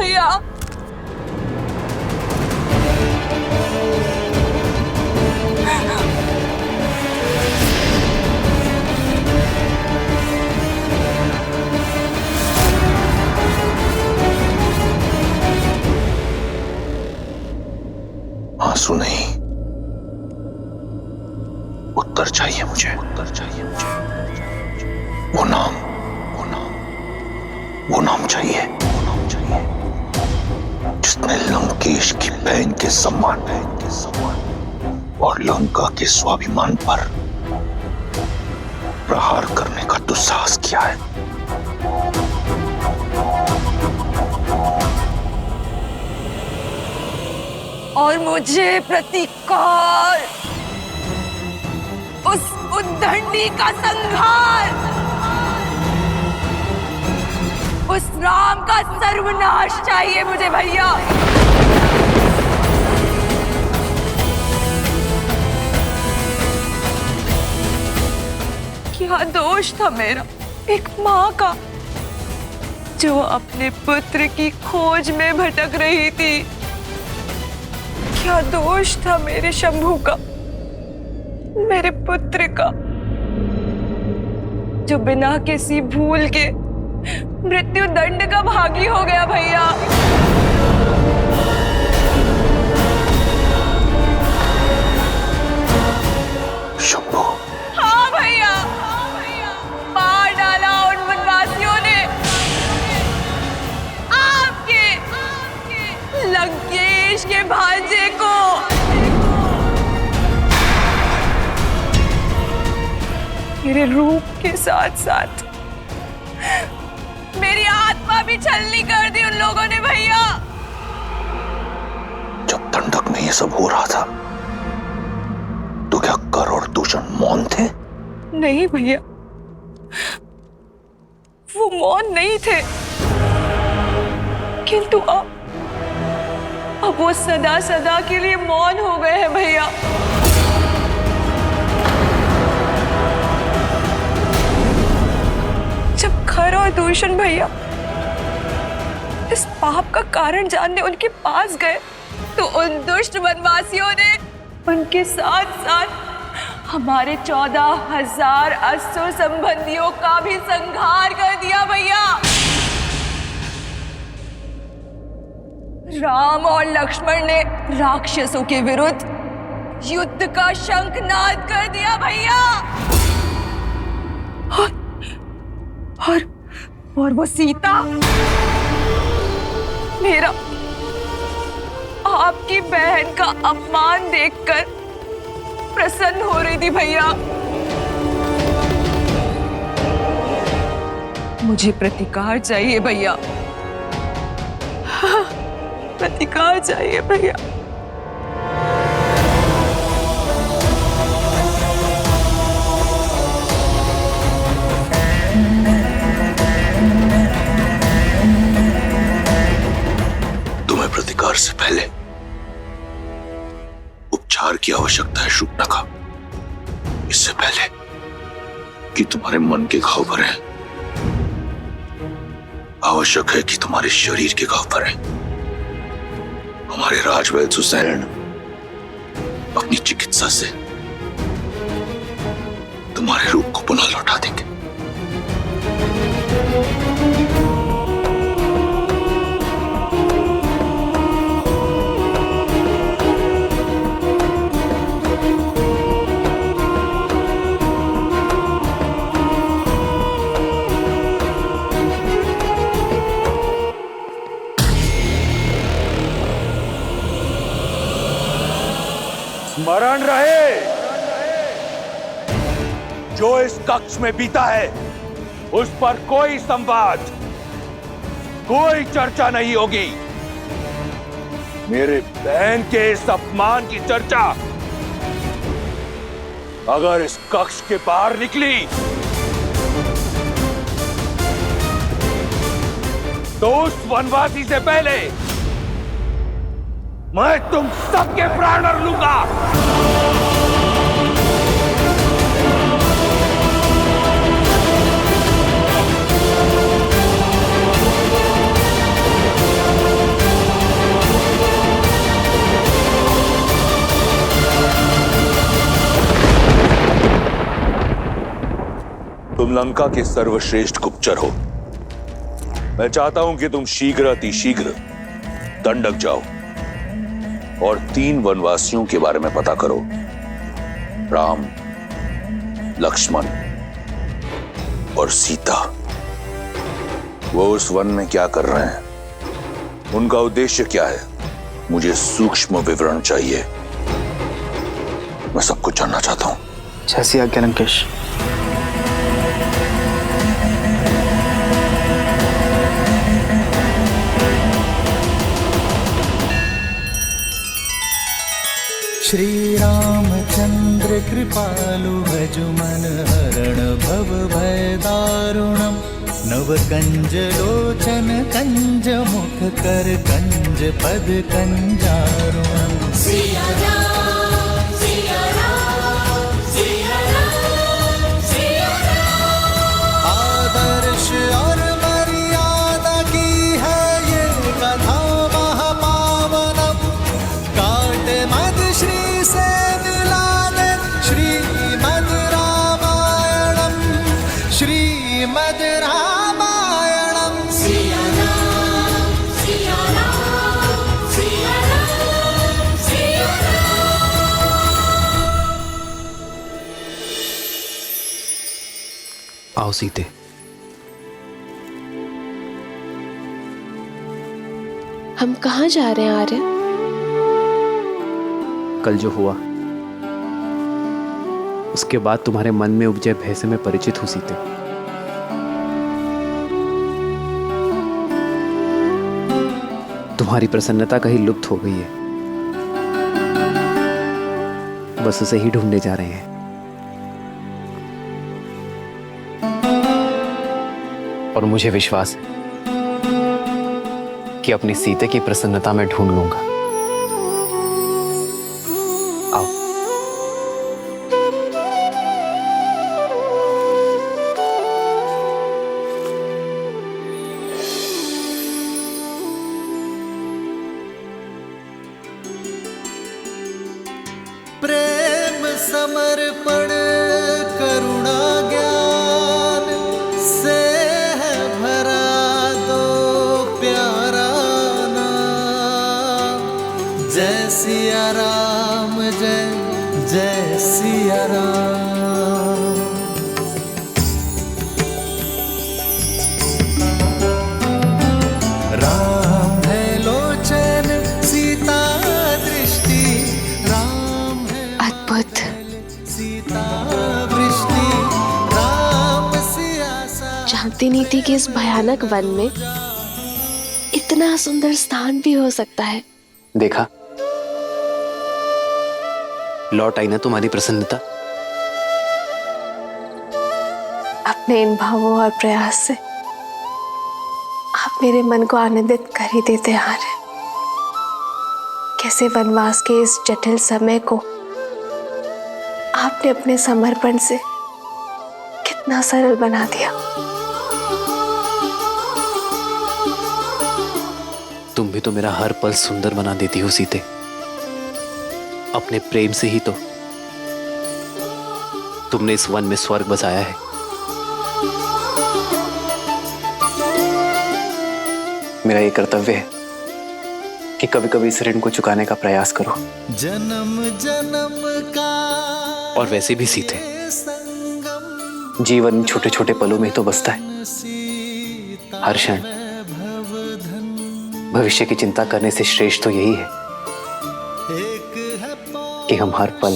भैया। आंसू नहीं, उत्तर चाहिए मुझे, उत्तर चाहिए मुझे। वो नाम चाहिए, वो नाम चाहिए जिसने लंकेश की बहन के सम्मान और लंका के स्वाभिमान पर प्रहार करने का दुस्साहस किया है। और मुझे प्रतिकार, उस उद्दंडी का संहार, उस राम का सर्वनाश चाहिए मुझे भैया। क्या दोष था मेरा एक माँ का जो अपने पुत्र की खोज में भटक रही थी? क्या दोष था मेरे शंभू का, मेरे पुत्र का, जो बिना किसी भूल के मृत्यु दंड का भागी हो गया भैया। शंभू। हाँ भैया, मार डाला उन वनवासियों ने आपके लंकेश के भांजे को। मेरे रूप के साथ साथ मेरी आत्मा भी छलनी कर दी उन लोगों ने भैया। जब दंडक में ये सब हो रहा था तो क्या कर और दूषण मौन थे? नहीं भैया, वो मौन नहीं थे, किंतु अब वो सदा सदा के लिए मौन हो गए हैं भैया। जब खर और दूषण भैया इस पाप का कारण जानने उनके पास गए तो उन दुष्ट वनवासियों ने उनके साथ साथ हमारे 14,000 असुर संबंधियों का भी संहार कर दिया भैया। राम और लक्ष्मण ने राक्षसों के विरुद्ध युद्ध का शंखनाद कर दिया भैया। और वो सीता मेरा आपकी बहन का अपमान देखकर प्रसन्न हो रही थी भैया। मुझे प्रतिकार चाहिए भैया, प्रतिकार चाहिए भैया। तुम्हें प्रतिकार से पहले उपचार की आवश्यकता है शूर्पणखा। इससे पहले कि तुम्हारे मन के घाव भरे, आवश्यक है कि तुम्हारे शरीर के घाव भरे। हमारे राजवैद्य सुसैन अपनी चिकित्सा से तुम्हारे रूप को पुनः लौटा देंगे। स्मरण रहे, जो इस कक्ष में बीता है उस पर कोई संवाद, कोई चर्चा नहीं होगी। मेरे बहन के इस अपमान की चर्चा अगर इस कक्ष के बाहर निकली तो उस वनवासी से पहले मैं तुम सबके प्राण हर लूंगा। तुम लंका के सर्वश्रेष्ठ गुप्तचर हो। मैं चाहता हूं कि तुम शीघ्र अतिशीघ्र दंडक जाओ और 3 वनवासियों के बारे में पता करो, राम, लक्ष्मण और सीता। वो उस वन में क्या कर रहे हैं, उनका उद्देश्य क्या है, मुझे सूक्ष्म विवरण चाहिए। मैं सब कुछ जानना चाहता हूं। जैसी आज्ञा लंकेश। श्री रामचंद्र कृपालु भजु मन हरण भव भय दारुणम नव कंज लोचन कंज मुख कर कंज पद कंजारुणम। सिया राम सिया राम सिया राम सिया राम। आदर्श और मर्यादा की है ये कथा महापावनम। काट मद श्री से मिला दे श्रीमद् रामायणम श्रीमद् रामायणम। सिया राम सिया राम सिया राम सिया राम। आओ सीते। हम कहाँ जा रहे हैं आर्य? कल जो हुआ उसके बाद तुम्हारे मन में उपजे भय से मैं परिचित हूं सीते। तुम्हारी प्रसन्नता कहीं लुप्त हो गई है, बस उसे ही ढूंढने जा रहे हैं। और मुझे विश्वास है कि अपनी सीते की प्रसन्नता मैं ढूंढ लूंगा। आओ। प्रेम समर्पण करुणा ज्ञान से है भरा दो प्यारा नाम। जय सिया राम जय जय सिया राम। राम है लोचन सीता दृष्टि राम है अद्भुत। सीता वृष्टि राम सियासा। जानती नहीं थी कि इस भयानक वन में इतना सुंदर स्थान भी हो सकता है। देखा, लौट आई ना तुम्हारी प्रसन्नता। अपने इन भावों और प्रयास से आप मेरे मन को आनंदित कर ही देते आ रहे। कैसे वनवास के इस जटिल समय को आपने अपने समर्पण से कितना सरल बना दिया। तुम भी तो मेरा हर पल सुंदर बना देती हो सीते। अपने प्रेम से ही तो तुमने इस वन में स्वर्ग बसाया है। मेरा ये कर्तव्य है कि कभी कभी इस ऋण को चुकाने का प्रयास करो। जन्म जन्म का और वैसे भी सीते, संगम जीवन छोटे छोटे पलों में तो बसता है। सीता हर क्षण भवधन। भविष्य की चिंता करने से श्रेष्ठ तो यही है एक है कि हम हर पल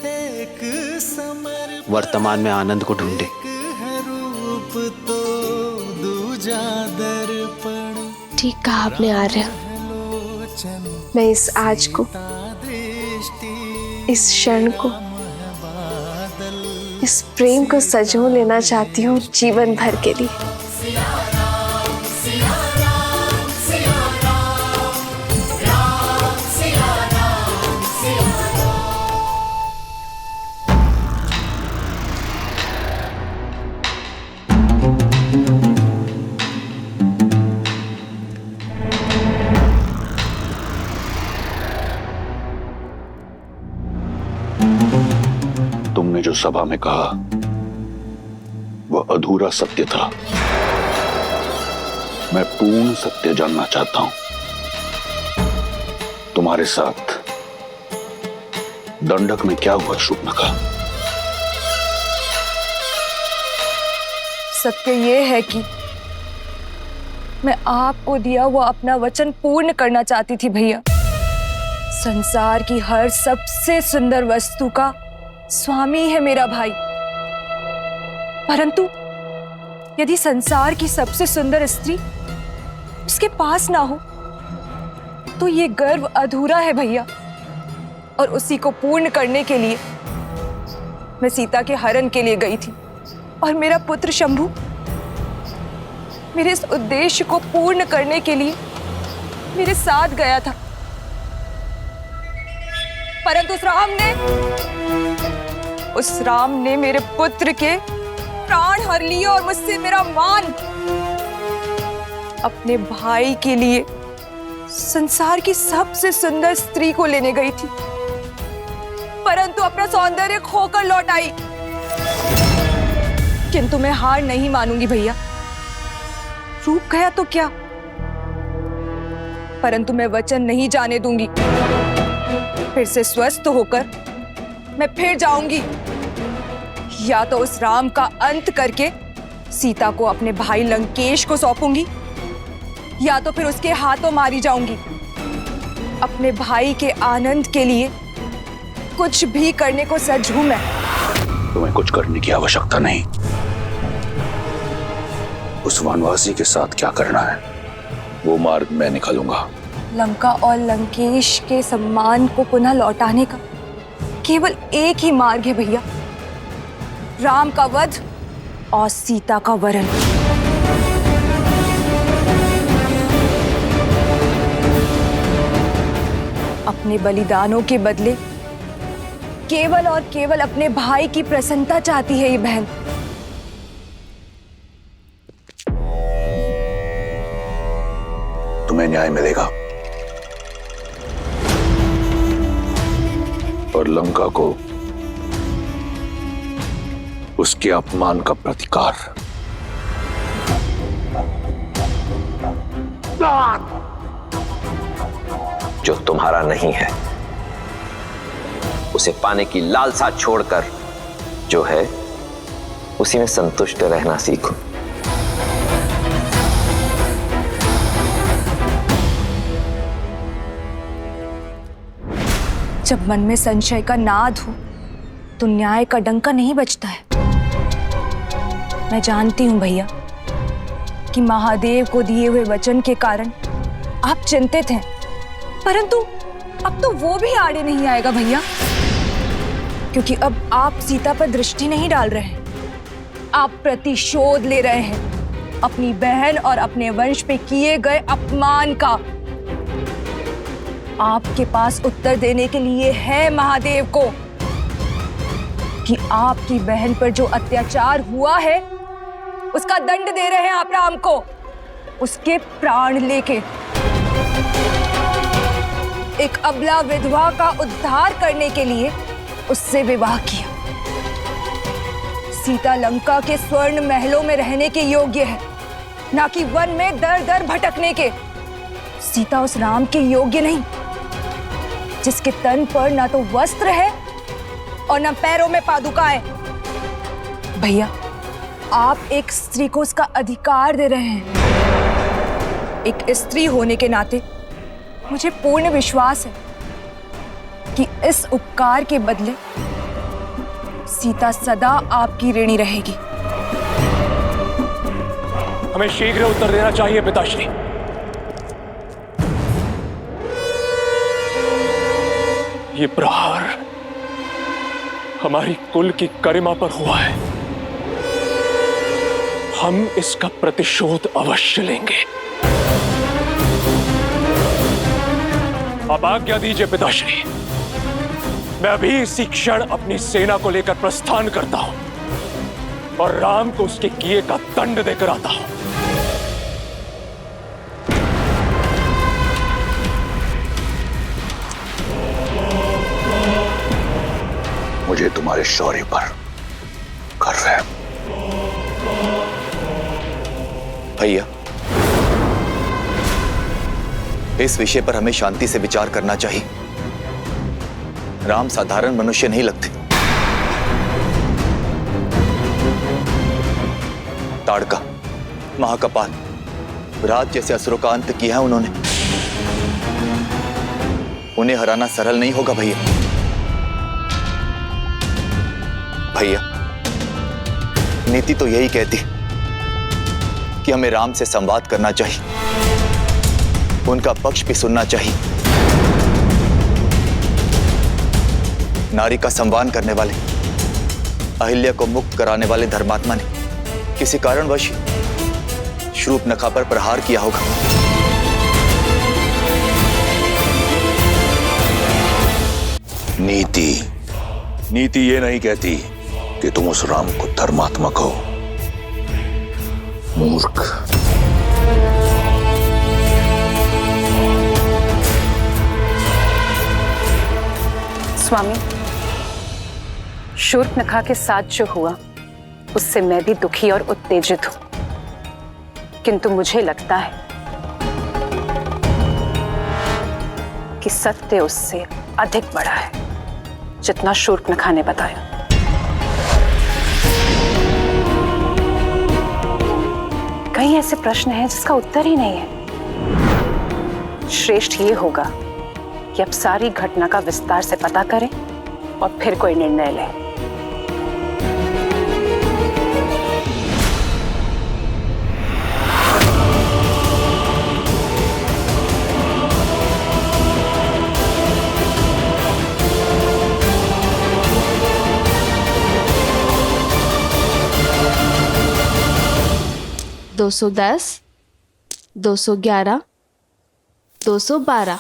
एक समर्पण वर्तमान में आनंद को ढूंढे। है रूप तो दूजा दर्पण। ठीक कहा आपने आर्य। लोचन मैं इस आज को, दृष्टि इस क्षण को, बादल। इस प्रेम को सजो लेना चाहती हूँ जीवन भर के लिए। सिया राम सिया राम सिया राम राम सिया राम सिया राम। तुमने जो सभा में कहा वो अधूरा सत्य था। मैं पूर्ण सत्य जानना चाहता हूं। तुम्हारे साथ दंडक में क्या हुआ शूर्पणखा? सत्य ये है कि मैं आपको दिया हुआ अपना वचन पूर्ण करना चाहती थी भैया। संसार की हर सबसे सुंदर वस्तु का स्वामी है मेरा भाई, परंतु यदि संसार की सबसे सुंदर स्त्री उसके पास ना हो तो ये गर्व अधूरा है भैया। और उसी को पूर्ण करने के लिए मैं सीता के हरण के लिए गई थी और मेरा पुत्र शंभु मेरे इस उद्देश्य को पूर्ण करने के लिए मेरे साथ गया था, परंतु उस राम ने मेरे पुत्र के प्राण हर लिए और मुझसे मेरा मान। अपने भाई के लिए संसार की सबसे सुंदर स्त्री को लेने गई थी, परंतु अपना सौंदर्य खोकर लौट आई। किंतु मैं हार नहीं मानूंगी भैया। रूप गया तो क्या, परंतु मैं वचन नहीं जाने दूंगी। फिर से स्वस्थ होकर मैं फिर जाऊंगी, या तो उस राम का अंत करके सीता को अपने भाई लंकेश को सौंपूंगी, या तो फिर उसके हाथों मारी जाऊंगी। अपने भाई के आनंद के लिए कुछ भी करने को सज्ज हूं मैं। तुम्हें कुछ करने की आवश्यकता नहीं। उस वनवासी के साथ क्या करना है वो मार्ग मैं निकालूंगा। लंका और लंकेश के सम्मान को पुनः लौटाने का केवल एक ही मार्ग है भैया, राम का वध और सीता का वरण। अपने बलिदानों के बदले केवल और केवल अपने भाई की प्रसन्नता चाहती है ये बहन। तुम्हें न्याय मिलेगा और लंका को उसके अपमान का प्रतिकार। जो तुम्हारा नहीं है उसे पाने की लालसा छोड़कर जो है उसी में संतुष्ट रहना सीखो। जब मन में संशय का नाद हो तो न्याय का डंका नहीं बजता है। मैं जानती हूं भैया कि महादेव को दिए हुए वचन के कारण आप चिंतित हैं, परंतु अब तो वो भी आड़े नहीं आएगा भैया, क्योंकि अब आप सीता पर दृष्टि नहीं डाल रहे हैं, आप प्रतिशोध ले रहे हैं अपनी बहन और अपने वंश पे किए गए अपमान का। आपके पास उत्तर देने के लिए है महादेव को कि आपकी बहन पर जो अत्याचार हुआ है उसका दंड दे रहे हैं आप राम को, उसके प्राण लेके। एक अबला विधवा का उद्धार करने के लिए उससे विवाह किया। सीता लंका के स्वर्ण महलों में रहने के योग्य है, ना कि वन में दर दर भटकने के। सीता उस राम के योग्य नहीं जिसके तन पर ना तो वस्त्र है और ना पैरों में पादुकाएं। भैया, आप एक स्त्री को उसका अधिकार दे रहे हैं। एक स्त्री होने के नाते मुझे पूर्ण विश्वास है कि इस उपकार के बदले सीता सदा आपकी ऋणी रहेगी। हमें शीघ्र उत्तर देना चाहिए पिताश्री। ये प्रहार हमारी कुल की गरिमा पर हुआ है, हम इसका प्रतिशोध अवश्य लेंगे। अब आज्ञा दीजिए पिताश्री, मैं अभी इसी क्षण अपनी सेना को लेकर प्रस्थान करता हूं और राम को उसके किए का दंड देकर आता हूं। मुझे तुम्हारे शौर्य पर गर्व है। भैया, इस विषय पर हमें शांति से विचार करना चाहिए। राम साधारण मनुष्य नहीं लगते। ताड़का, महाकपाल, राज जैसे असुरों का अंत किया है उन्होंने। उन्हें हराना सरल नहीं होगा भैया। भैया, नीति तो यही कहती कि हमें राम से संवाद करना चाहिए, उनका पक्ष भी सुनना चाहिए। नारी का सम्मान करने वाले, अहिल्या को मुक्त कराने वाले धर्मात्मा ने किसी कारणवश शूर्पणखा पर प्रहार किया होगा। नीति ये नहीं कहती कि तुम उस राम को धर्मात्मा कहो। मूर्ख। स्वामी, शूर्पणखा के साथ जो हुआ उससे मैं भी दुखी और उत्तेजित हूं, किंतु मुझे लगता है कि सत्य उससे अधिक बड़ा है जितना शूर्पणखा ने बताया। कई ऐसे प्रश्न हैं जिसका उत्तर ही नहीं है। श्रेष्ठ ये होगा कि अब सारी घटना का विस्तार से पता करें और फिर कोई निर्णय लें। दो 210, 211, 212।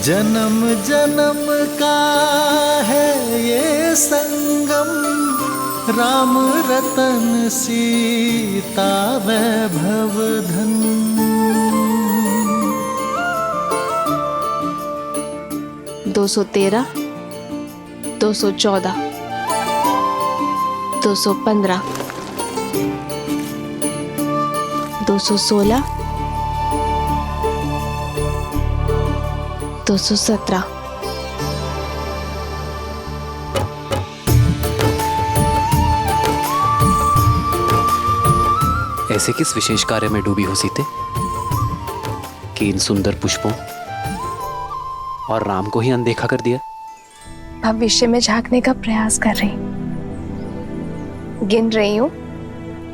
जन्म जन्म का है ये संगम, राम रतन सीता वैभव धन। 213, 214, 215, 216, 217। ऐसे किस विशेष कार्य में डूबी हो सीते कि इन सुंदर पुष्पों और राम को ही अनदेखा कर दिया? भविष्य में झांकने का प्रयास कर रही हूँ। गिन रही हूँ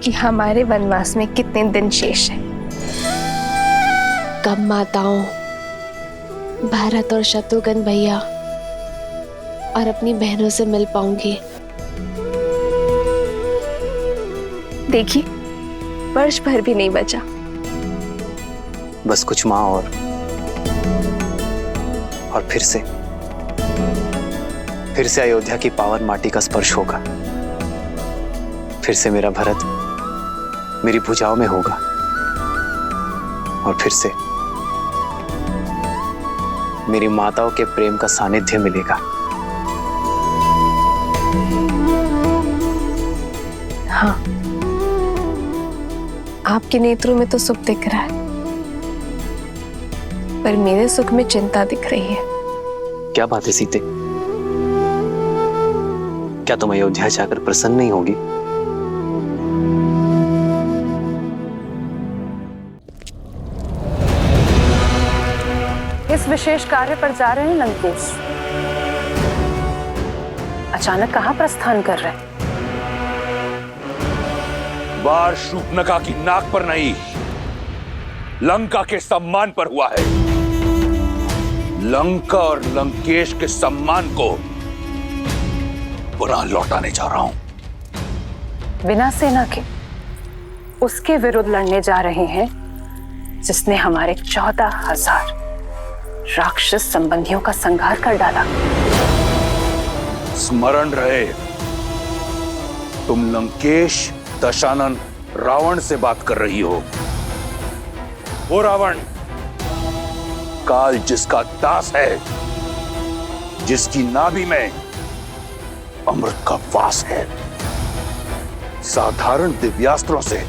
कि हमारे वनवास में कितने दिन शेष हैं। कब माताओं, भारत और शत्रुघ्न भैया और अपनी बहनों से मिल पाऊंगी। देखिए, वर्ष भर भी नहीं बचा। बस कुछ माह और फिर से अयोध्या की पावन माटी का स्पर्श होगा। फिर से मेरा भरत मेरी भुजाओं में होगा और फिर से मेरी माताओं के प्रेम का सानिध्य मिलेगा। हाँ, आपके नेत्रों में तो सुख दिख रहा है, पर मेरे सुख में चिंता दिख रही है। क्या बात है सीते? क्या तुम अयोध्या जाकर प्रसन्न नहीं होगी? इस विशेष कार्य पर जा रहे हैं लंकेश। अचानक कहां प्रस्थान कर रहे हैं? वार शूर्पणखा की नाक पर नहीं, लंका के सम्मान पर हुआ है। लंका और लंकेश के सम्मान को पुनः लौटाने जा रहा हूं। बिना सेना के उसके विरुद्ध लड़ने जा रहे हैं जिसने हमारे 14,000 राक्षस संबंधियों का संहार कर डाला। स्मरण रहे, तुम लंकेश, दशानन, रावण से बात कर रही हो। वो रावण काल जिसका दास है, जिसकी नाभि में अमृत का वास है। साधारण दिव्यास्त्रों से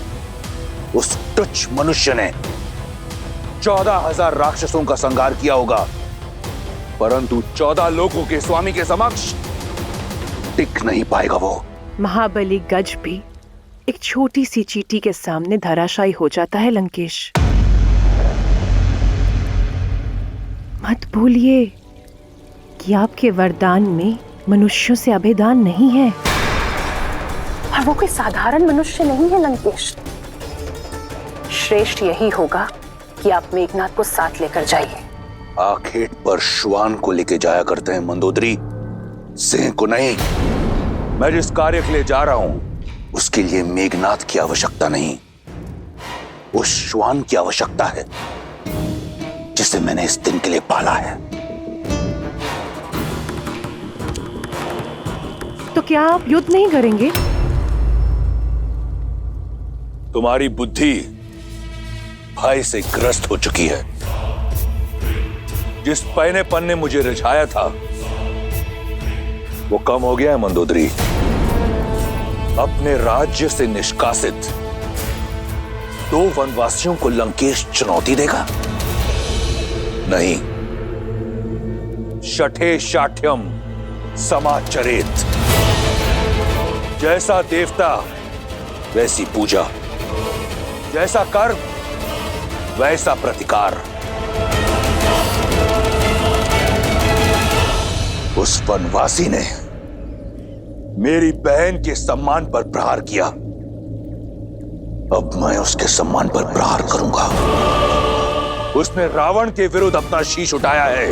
उस तुच्छ मनुष्य ने 14,000 राक्षसों का संहार किया होगा, परंतु 14 लोकों के स्वामी के समक्ष टिक नहीं पाएगा वो। महाबली गज भी एक छोटी सी चींटी के सामने धराशायी हो जाता है लंकेश। मत भूलिए कि आपके वरदान में मनुष्यों से अभेदान नहीं है। और वो कोई साधारण मनुष्य नहीं है लंकेश। श्रेष्ठ यही होगा कि आप मेघनाथ को साथ लेकर जाइए। आखेट पर श्वान को लेके जाया करते हैं मंदोदरी, सिंह को नहीं। मैं जिस कार्य के लिए जा रहा हूं उसके लिए मेघनाथ की आवश्यकता नहीं, उस श्वान की आवश्यकता है जिसे मैंने इस दिन के लिए पाला है। तो क्या आप युद्ध नहीं करेंगे? तुम्हारी बुद्धि भय से ग्रस्त हो चुकी है। जिस पैनेपन ने मुझे रिझाया था वो कम हो गया है मंदोदरी। अपने राज्य से निष्कासित 2 वनवासियों को लंकेश चुनौती देगा? नहीं। शठे शाठ्यम समाचरेत। जैसा देवता वैसी पूजा, जैसा कर्म वैसा प्रतिकार। उस वनवासी ने मेरी बहन के सम्मान पर प्रहार किया, अब मैं उसके सम्मान पर प्रहार करूंगा। उसने रावण के विरुद्ध अपना शीश उठाया है,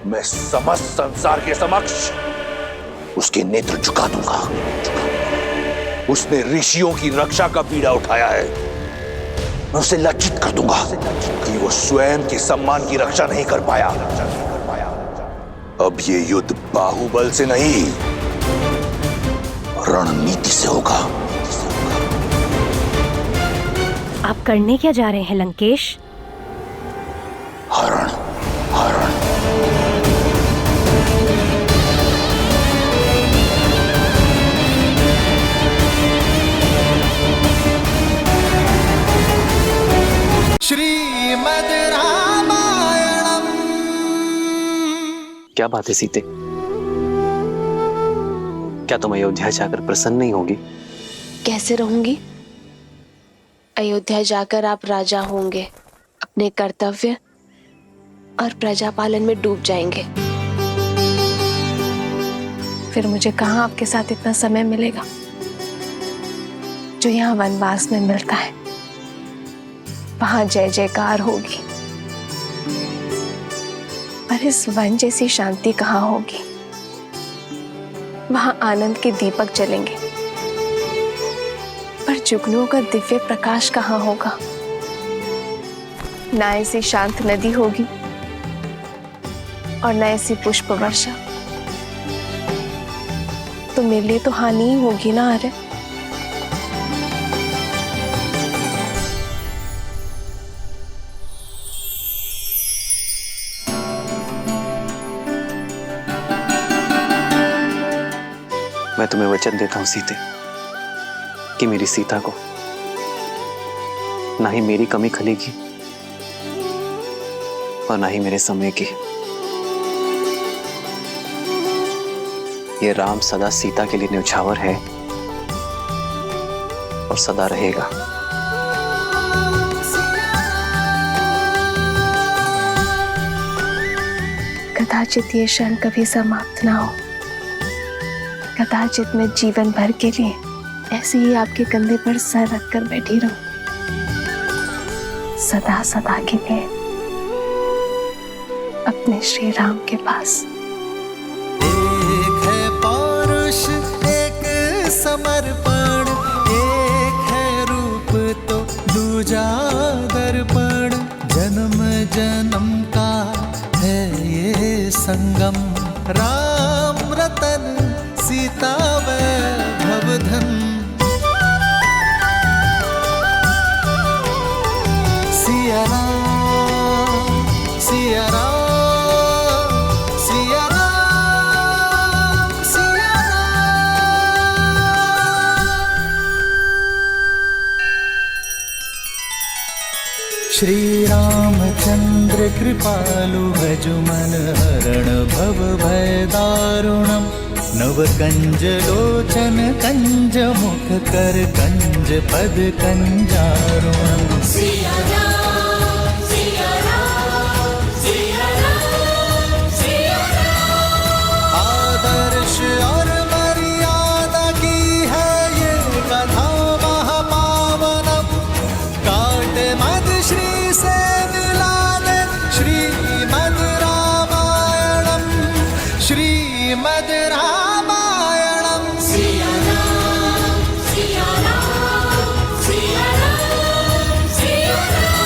मैं समस्त संसार के समक्ष उसके नेत्र झुका दूंगा। उसने ऋषियों की रक्षा का बीड़ा उठाया है, मैं उसे लज्जित कर दूंगा कि वो स्वयं के सम्मान की रक्षा नहीं कर पाया। अब ये युद्ध बाहुबल से नहीं, रणनीति से होगा। आप करने क्या जा रहे हैं लंकेश? हरण, हरण। श्रीमद् रामायणम। क्या बात है सीते? क्या तुम अयोध्या जाकर प्रसन्न नहीं होगी? कैसे रहूंगी? अयोध्या जाकर आप राजा होंगे, अपने कर्तव्य और प्रजा पालन में डूब जाएंगे। फिर मुझे कहाँ आपके साथ इतना समय मिलेगा जो यहाँ वनवास में मिलता है। वहां जय जयकार होगी, पर इस वन जैसी शांति कहाँ होगी। वहां आनंद के दीपक जलेंगे, पर जुगनुओं का दिव्य प्रकाश कहाँ होगा। ना ऐसी शांत नदी होगी और ना ऐसी पुष्प वर्षा। तो मेरे लिए तो हानि ही होगी ना। अरे मैं तुम्हें वचन देता हूं सीते कि मेरी सीता को ना ही मेरी कमी खलेगी और ना ही मेरे समय की। ये राम सदा सीता के लिए न्यौछावर है और सदा रहेगा। कदाचित ये क्षण कभी समाप्त ना हो। कदाचित मैं जीवन भर के लिए ऐसे ही आपके कंधे पर सर रखकर बैठी रहूं, सदा सदा के लिए अपने श्री राम के पास। एक है पौरुष, एक समर्पण, एक है रूप तो दूजा दर्पण। जन्म जन्म का है ये संगम, राम रतन सीता वैभव धन। सिया राम सिया राम सिया राम सिया राम। श्री रामचंद्र कृपालु भजु मन हरण भव भय दारुणम नव कंज लोचन कंज मुख कर कंज पद कंजारुणम। सिया राम सिया राम सिया राम सिया राम। आदर्श और मर्यादा की है ये कथा महापावनम काट मद श्री से मिला दे श्रीमद् रामायणम श्रीमद् रामायणम। सिया राम सिया राम सिया राम सिया राम।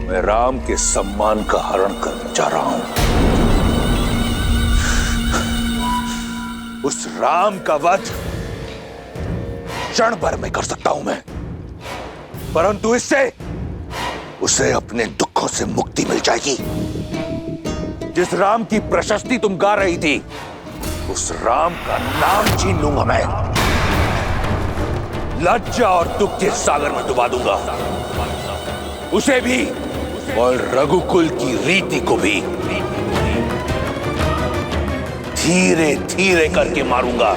मैं राम के सम्मान का हरण करने जा रहा हूं। उस राम का वध क्षण भर में कर सकता हूं मैं, परंतु इससे उसे अपने दुखों से मुक्ति मिल जाएगी। जिस राम की प्रशस्ति तुम गा रही थी, उस राम का नाम छीन लूंगा मैं, लज्जा और दुख के सागर में डुबा दूंगा, उसे भी और रघुकुल की रीति को भी धीरे धीरे करके मारूंगा।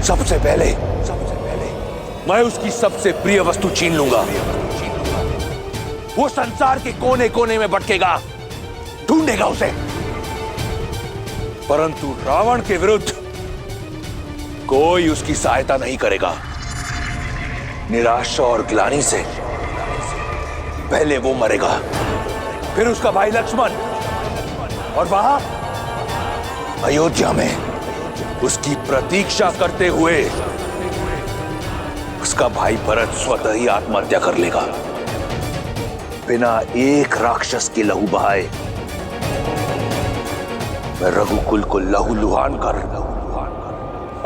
सबसे पहले मैं उसकी सबसे प्रिय वस्तु छीन लूंगा। वो संसार के कोने कोने में भटकेगा, ढूंढेगा उसे, परंतु रावण के विरुद्ध कोई उसकी सहायता नहीं करेगा। निराशा और ग्लानि से पहले वो मरेगा, फिर उसका भाई लक्ष्मण, और वहां अयोध्या में उसकी प्रतीक्षा करते हुए उसका भाई भरत स्वतः ही आत्महत्या कर लेगा, बिना एक राक्षस के लहू बहाए। मैं रघुकुल को लहूलुहान कर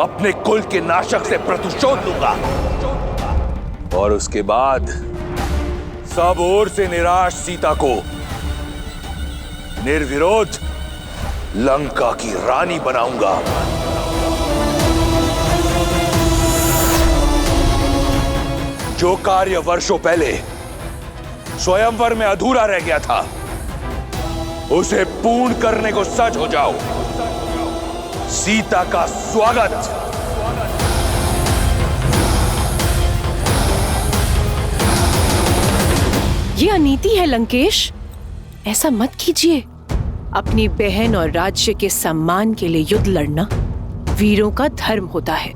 अपने कुल के नाशक से प्रतिशोध लूंगा, और उसके बाद सब ओर से निराश सीता को निर्विरोध लंका की रानी बनाऊंगा। जो कार्य वर्षों पहले स्वयंवर में अधूरा रह गया था, उसे पूर्ण करने को सज हो जाओ। सीता का स्वागत। ये अनीति है लंकेश, ऐसा मत कीजिए। अपनी बहन और राज्य के सम्मान के लिए युद्ध लड़ना वीरों का धर्म होता है।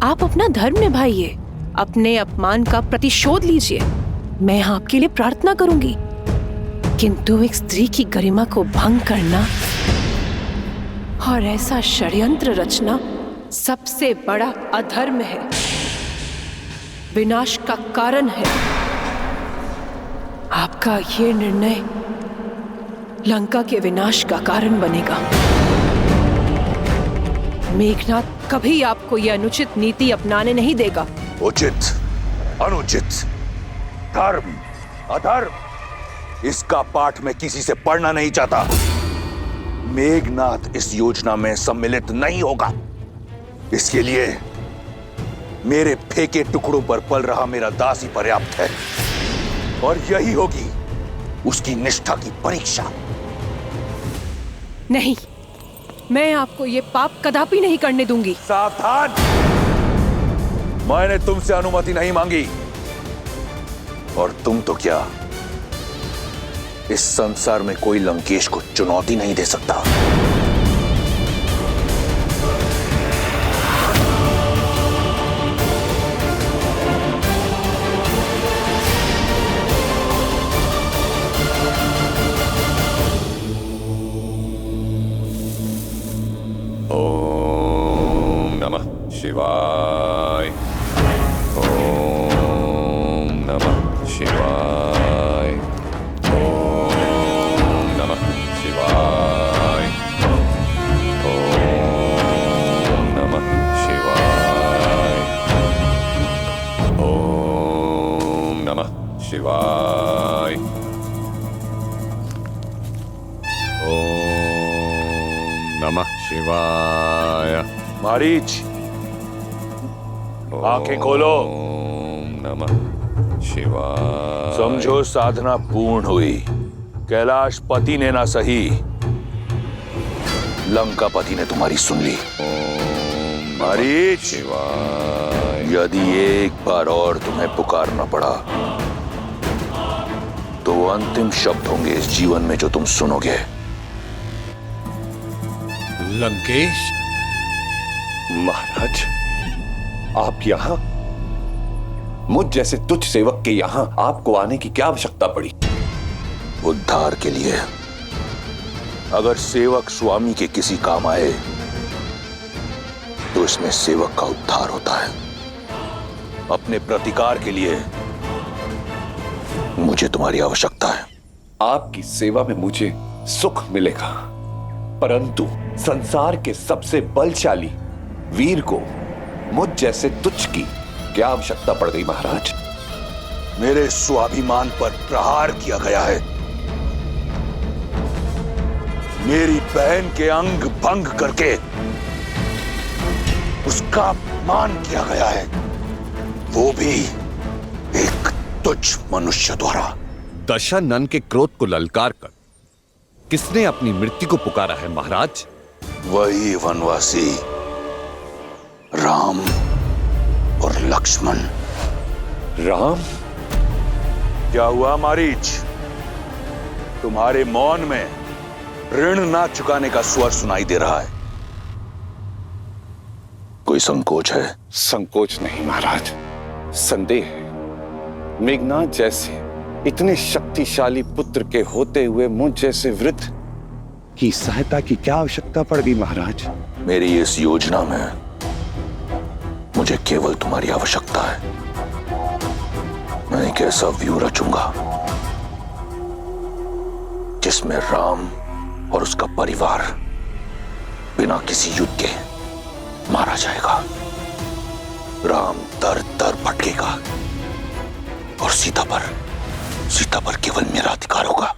आप अपना धर्म निभाइए, अपने अपमान का प्रतिशोध लीजिए। मैं आपके लिए प्रार्थना करूंगी, किंतु एक स्त्री की गरिमा को भंग करना और ऐसा षड्यंत्र रचना सबसे बड़ा अधर्म है, विनाश का कारण है। आपका ये निर्णय लंका के विनाश का कारण बनेगा। मेघनाथ कभी आपको यह अनुचित नीति अपनाने नहीं देगा। उचित, अनुचित, धर्म, अधर्म, इसका पाठ मैं किसी से पढ़ना नहीं चाहता। मेघनाथ इस योजना में सम्मिलित नहीं होगा। इसके लिए मेरे फेंके टुकड़ों पर पल रहा मेरा दास ही पर्याप्त है, और यही होगी उसकी निष्ठा की परीक्षा। नहीं, मैं आपको ये पाप कदापि नहीं करने दूंगी। सावधान! मैंने तुमसे अनुमति नहीं मांगी, और तुम तो क्या, इस संसार में कोई लंकेश को चुनौती नहीं दे सकता। ओम नमः शिवाय। ओम नमः शिवाय। ओम नमः शिवाय। ओम नमः शिवाय। शिवाय। ओम नमः शिवाय। मारीच, आंखें खोलो। ओम नमः शिवाय। समझो साधना पूर्ण हुई। कैलाश पति ने ना सही, लंका पति ने तुम्हारी सुन ली। मारीच, शिवाय। यदि एक बार और तुम्हें पुकारना पड़ा तो वो अंतिम शब्द होंगे इस जीवन में जो तुम सुनोगे। लंकेश महाराज, आप यहाँ? मुझ जैसे तुच्छ सेवक के यहाँ आपको आने की क्या आवश्यकता पड़ी? उद्धार के लिए। अगर सेवक स्वामी के किसी काम आए तो इसमें सेवक का उद्धार होता है। अपने प्रतिकार के लिए मुझे तुम्हारी आवश्यकता है। आपकी सेवा में मुझे सुख मिलेगा, परंतु संसार के सबसे बलशाली वीर को मुझ जैसे तुच्छ की क्या आवश्यकता पड़ गई महाराज? मेरे स्वाभिमान पर प्रहार किया गया है। मेरी बहन के अंग भंग करके उसका अपमान किया गया है, वो भी एक तुच्छ मनुष्य द्वारा। दशानन के क्रोध को ललकार कर किसने अपनी मृत्यु को पुकारा है महाराज? वही वनवासी राम और लक्ष्मण। राम? क्या हुआ मारीच? तुम्हारे मौन में ऋण ना चुकाने का स्वर सुनाई दे रहा है। कोई संकोच है? संकोच नहीं महाराज, संदेह है। मेघनाथ जैसे इतने शक्तिशाली पुत्र के होते हुए मुझ जैसे वृद्ध की सहायता की क्या आवश्यकता पड़ गई महाराज? मेरी इस योजना में मुझे केवल तुम्हारी आवश्यकता है। मैं एक ऐसा व्यू रचूंगा जिसमें राम और उसका परिवार बिना किसी युद्ध के मारा जाएगा। राम दर दर भटकेगा और सीता पर केवल मेरा अधिकार होगा।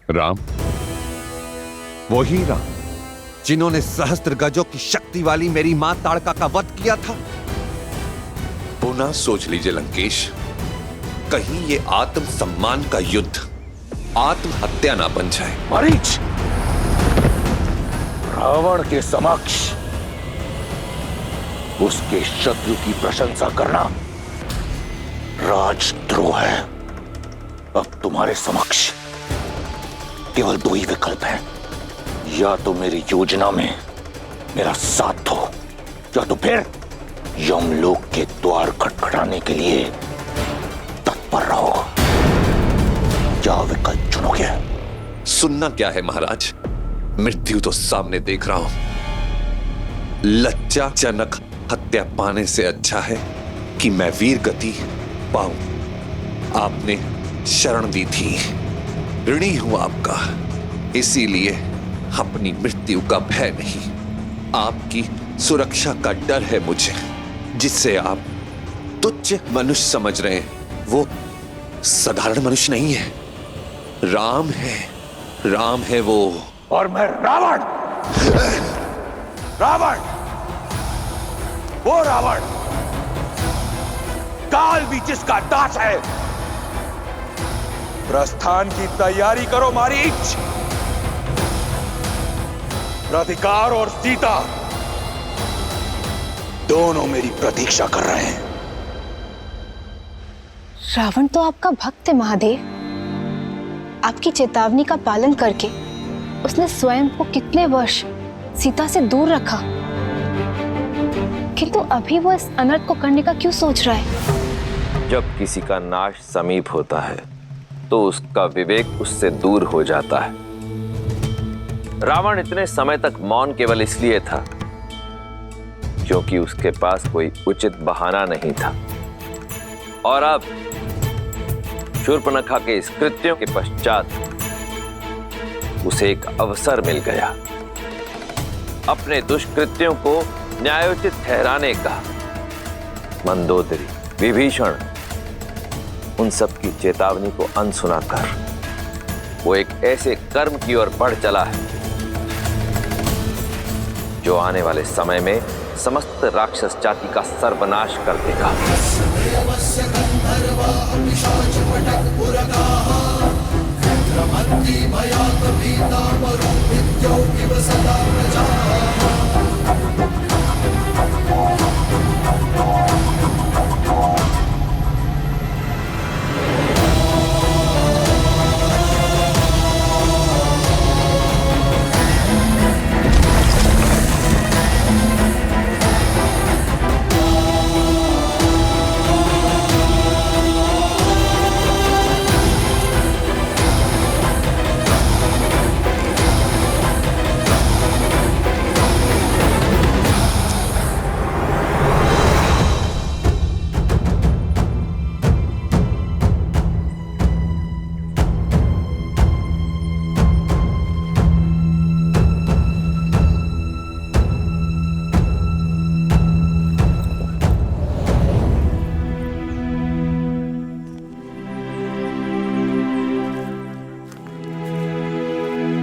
राम? वही राम जिन्होंने सहस्त्र गजों की शक्ति वाली मेरी मां ताड़का का वध किया था? पुनः सोच लीजिए लंकेश, कहीं ये आत्मसम्मान का युद्ध आत्महत्या ना बन जाए। मारीच, रावण के समक्ष उसके शत्रु की प्रशंसा करना राजद्रोह है। अब तुम्हारे समक्ष केवल दो ही विकल्प हैं। या तो मेरी योजना में मेरा साथ दो, या तो फिर यमलोक के द्वार खटखटाने के लिए तत्पर रहो। क्या विकल्प चुनोगे? सुनना क्या है महाराज, मृत्यु तो सामने देख रहा हूं। लज्जाजनक हत्या पाने से अच्छा है कि मैं वीर गति पाऊं। आपने शरण दी थी, ऋणी हूं आपका, इसीलिए अपनी मृत्यु का भय नहीं, आपकी सुरक्षा का डर है मुझे। जिससे आप तुच्छ मनुष्य समझ रहे हैं, वो साधारण मनुष्य नहीं है, राम है। राम है वो। और मैं रावण, वो रावण, काल भी जिसका दास है। प्रस्थान की तैयारी करो मारीच। प्रतिकार और सीता दोनों मेरी प्रतीक्षा कर रहे हैं। रावण तो आपका भक्त है महादेव। आपकी चेतावनी का पालन करके उसने स्वयं को कितने वर्ष सीता से दूर रखा, किंतु अभी वो इस अनर्थ को करने का क्यों सोच रहा है? जब किसी का नाश समीप होता है तो उसका विवेक उससे दूर हो जाता है। रावण इतने समय तक मौन केवल इसलिए था क्योंकि उसके पास कोई उचित बहाना नहीं था। और अब शूर्पणखा के इस कृत्यों के पश्चात उसे एक अवसर मिल गया अपने दुष्कृत्यों को न्यायोचित ठहराने का। मंदोदरी, विभीषण, उन सब की चेतावनी को अनसुना कर वो एक ऐसे कर्म की ओर बढ़ चला है जो आने वाले समय में समस्त राक्षस जाति का सर्वनाश कर देगा।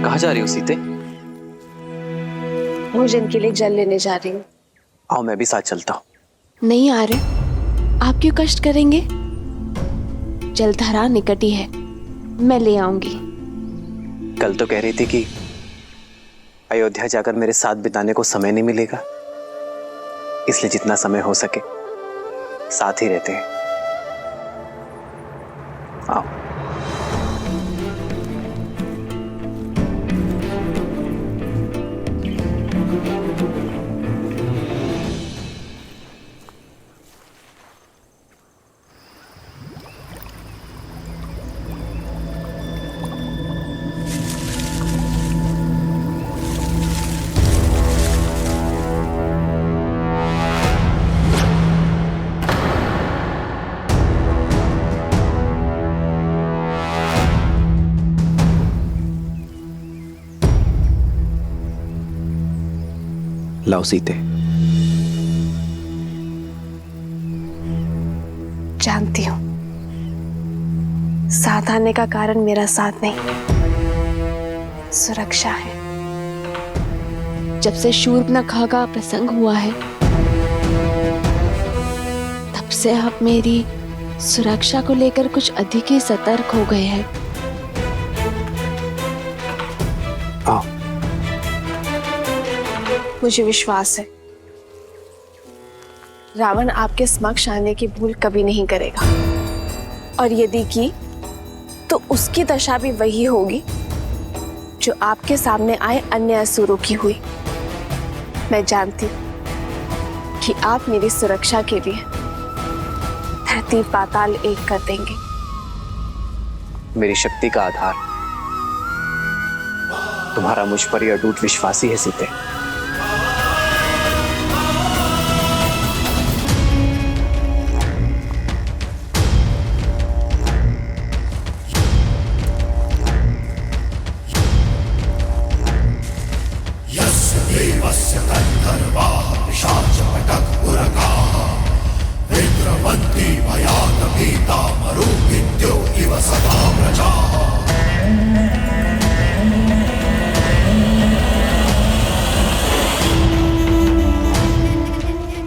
कहाँ जा रही हो सीते? भोजन के लिए जल लेने जा रही हूँ। आओ मैं भी साथ चलता हूँ। नहीं आ रहे, आप क्यों कष्ट करेंगे? जलधारा निकट ही है, मैं ले आऊंगी। कल तो कह रही थी कि अयोध्या जाकर मेरे साथ बिताने को समय नहीं मिलेगा, इसलिए जितना समय हो सके साथ ही रहते हैं। आओ। लाओ सीते। जानती हूँ साथ आने का कारण मेरा साथ नहीं, सुरक्षा है। जब से शूर्पणखा का प्रसंग हुआ है तब से आप मेरी सुरक्षा को लेकर कुछ अधिक ही सतर्क हो गए हैं। आओ। मुझे विश्वास है रावण आपके समक्ष आने की भूल कभी नहीं करेगा, और यदि की तो उसकी दशा भी वही होगी जो आपके सामने आए अन्य असुरों की हुई। मैं जानती हूं कि आप मेरी सुरक्षा के लिए धरती पाताल एक कर देंगे। मेरी शक्ति का आधार तुम्हारा मुझ पर यह अटूट विश्वास ही है सीते।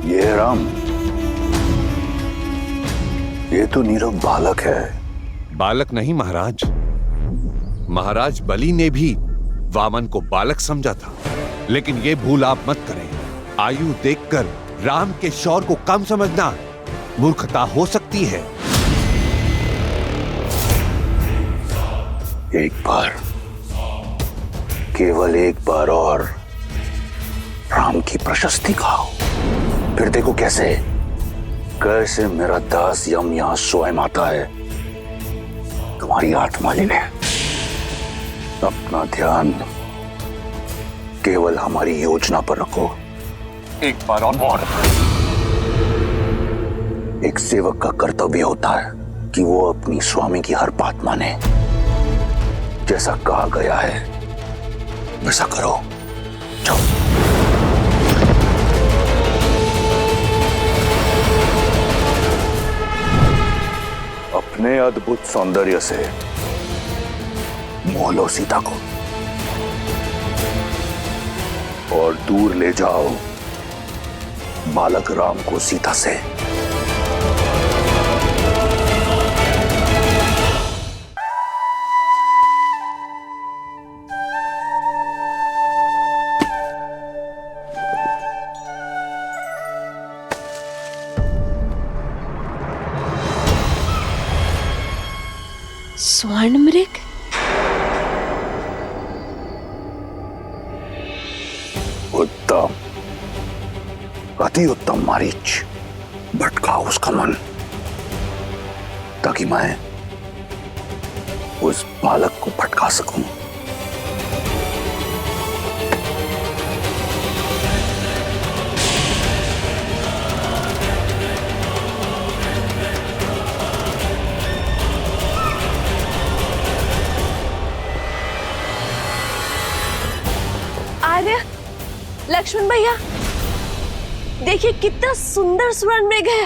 ये राम, ये तो नीरव बालक है। बालक नहीं महाराज, महाराज बलि ने भी वामन को बालक समझा था, लेकिन ये भूल आप मत करें। आयु देखकर राम के शौर्य को कम समझना मूर्खता हो सकती है। एक बार, केवल एक बार और राम की प्रशस्ति खाओ, फिर देखो कैसे मेरा दास यम यहां स्वयं आता है। तुम्हारी आत्मा लेने अपना ध्यान केवल हमारी योजना पर रखो। एक बार और एक सेवक का कर्तव्य होता है कि वो अपनी स्वामी की हर बात माने। जैसा कहा गया है वैसा करो। जाओ। अब अपने अद्भुत सौंदर्य से मोह लो सीता को और दूर ले जाओ बालक राम को सीता से। स्वर्ण मृग? उत्तम, अति उत्तम मारीच। भटकाओ उसका मन ताकि मैं उस बालक को भटका सकूं। आर्य, लक्ष्मण भैया, देखिए कितना सुंदर स्वर्ण मृग है।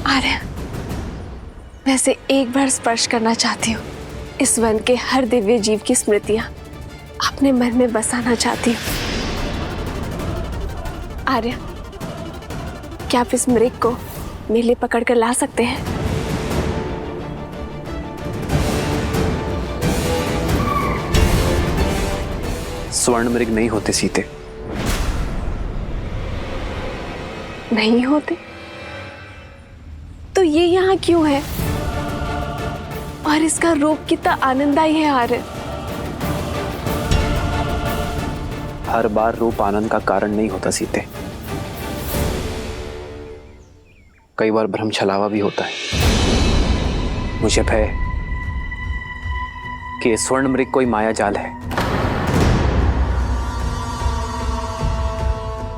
आर्य, वैसे एक बार स्पर्श करना चाहती हूँ। इस वन के हर दिव्य जीव की स्मृतियां अपने मन में बसाना चाहती हूँ। आर्य, क्या आप इस मृग को मेरे लिए पकड़ कर ला सकते हैं? स्वर्ण मृग नहीं होते सीते। नहीं होते? तो ये यहाँ क्यों है? और इसका रूप कितना आनंददायी है आर्य। हर बार रूप आनंद का कारण नहीं होता सीते, कई बार भ्रम छलावा भी होता है। मुझे भय कि ये स्वर्ण मृग कोई माया जाल है।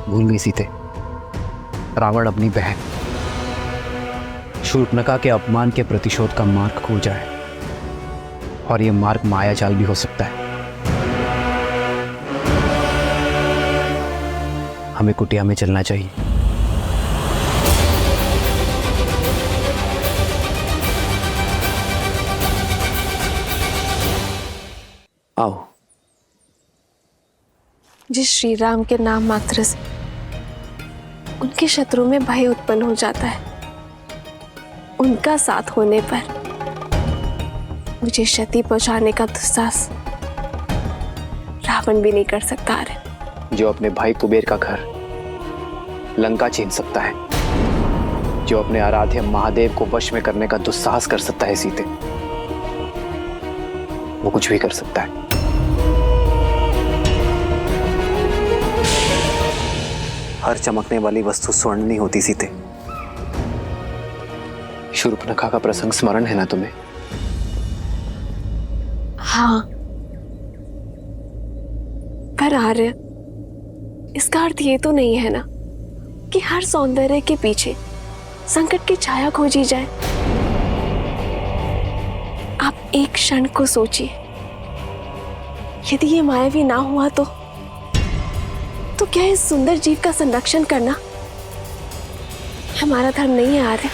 भूल गई सीते, रावण अपनी बहन शूर्पणखा के अपमान के प्रतिशोध का मार्ग खोजा है, और यह मार्ग माया जाल भी हो सकता है। हमें कुटिया में चलना चाहिए। आओ। जिस श्री राम के नाम मात्र से उनके शत्रु में भय उत्पन्न हो जाता है, उनका साथ होने पर मुझे क्षति पहुंचाने का दुस्साहस रावण भी नहीं कर सकता है। जो अपने भाई कुबेर का घर लंका छीन सकता है, जो अपने आराध्य महादेव को वश में करने का दुस्साहस कर सकता है सीते, वो कुछ भी कर सकता है। हर चमकने वाली वस्तु स्वर्ण नहीं होती सीते। शूर्पणखा का प्रसंग स्मरण है ना तुम्हें? हाँ, पर आर्य, इसका अर्थ ये तो नहीं है ना कि हर सौंदर्य के पीछे संकट की छाया खोजी जाए। आप एक क्षण को सोचिए, यदि ये मायावी ना हुआ तो क्या इस सुंदर जीव का संरक्षण करना हमारा धर्म नहीं है आर्य?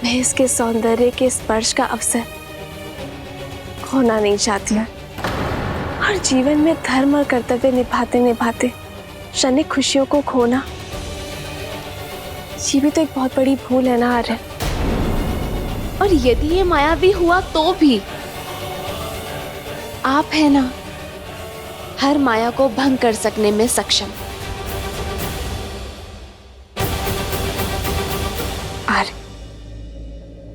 मैं इसके सौंदर्य के स्पर्श का अवसर खोना नहीं चाहती हूँ। हर जीवन में धर्म और कर्तव्य निभाते निभाते क्षणिक खुशियों को खोना, ये भी तो एक बहुत बड़ी भूल है ना आर्य? और यदि ये मायावी हुआ तो भी आप है ना हर माया को भंग कर सकने में सक्षम। आर्य,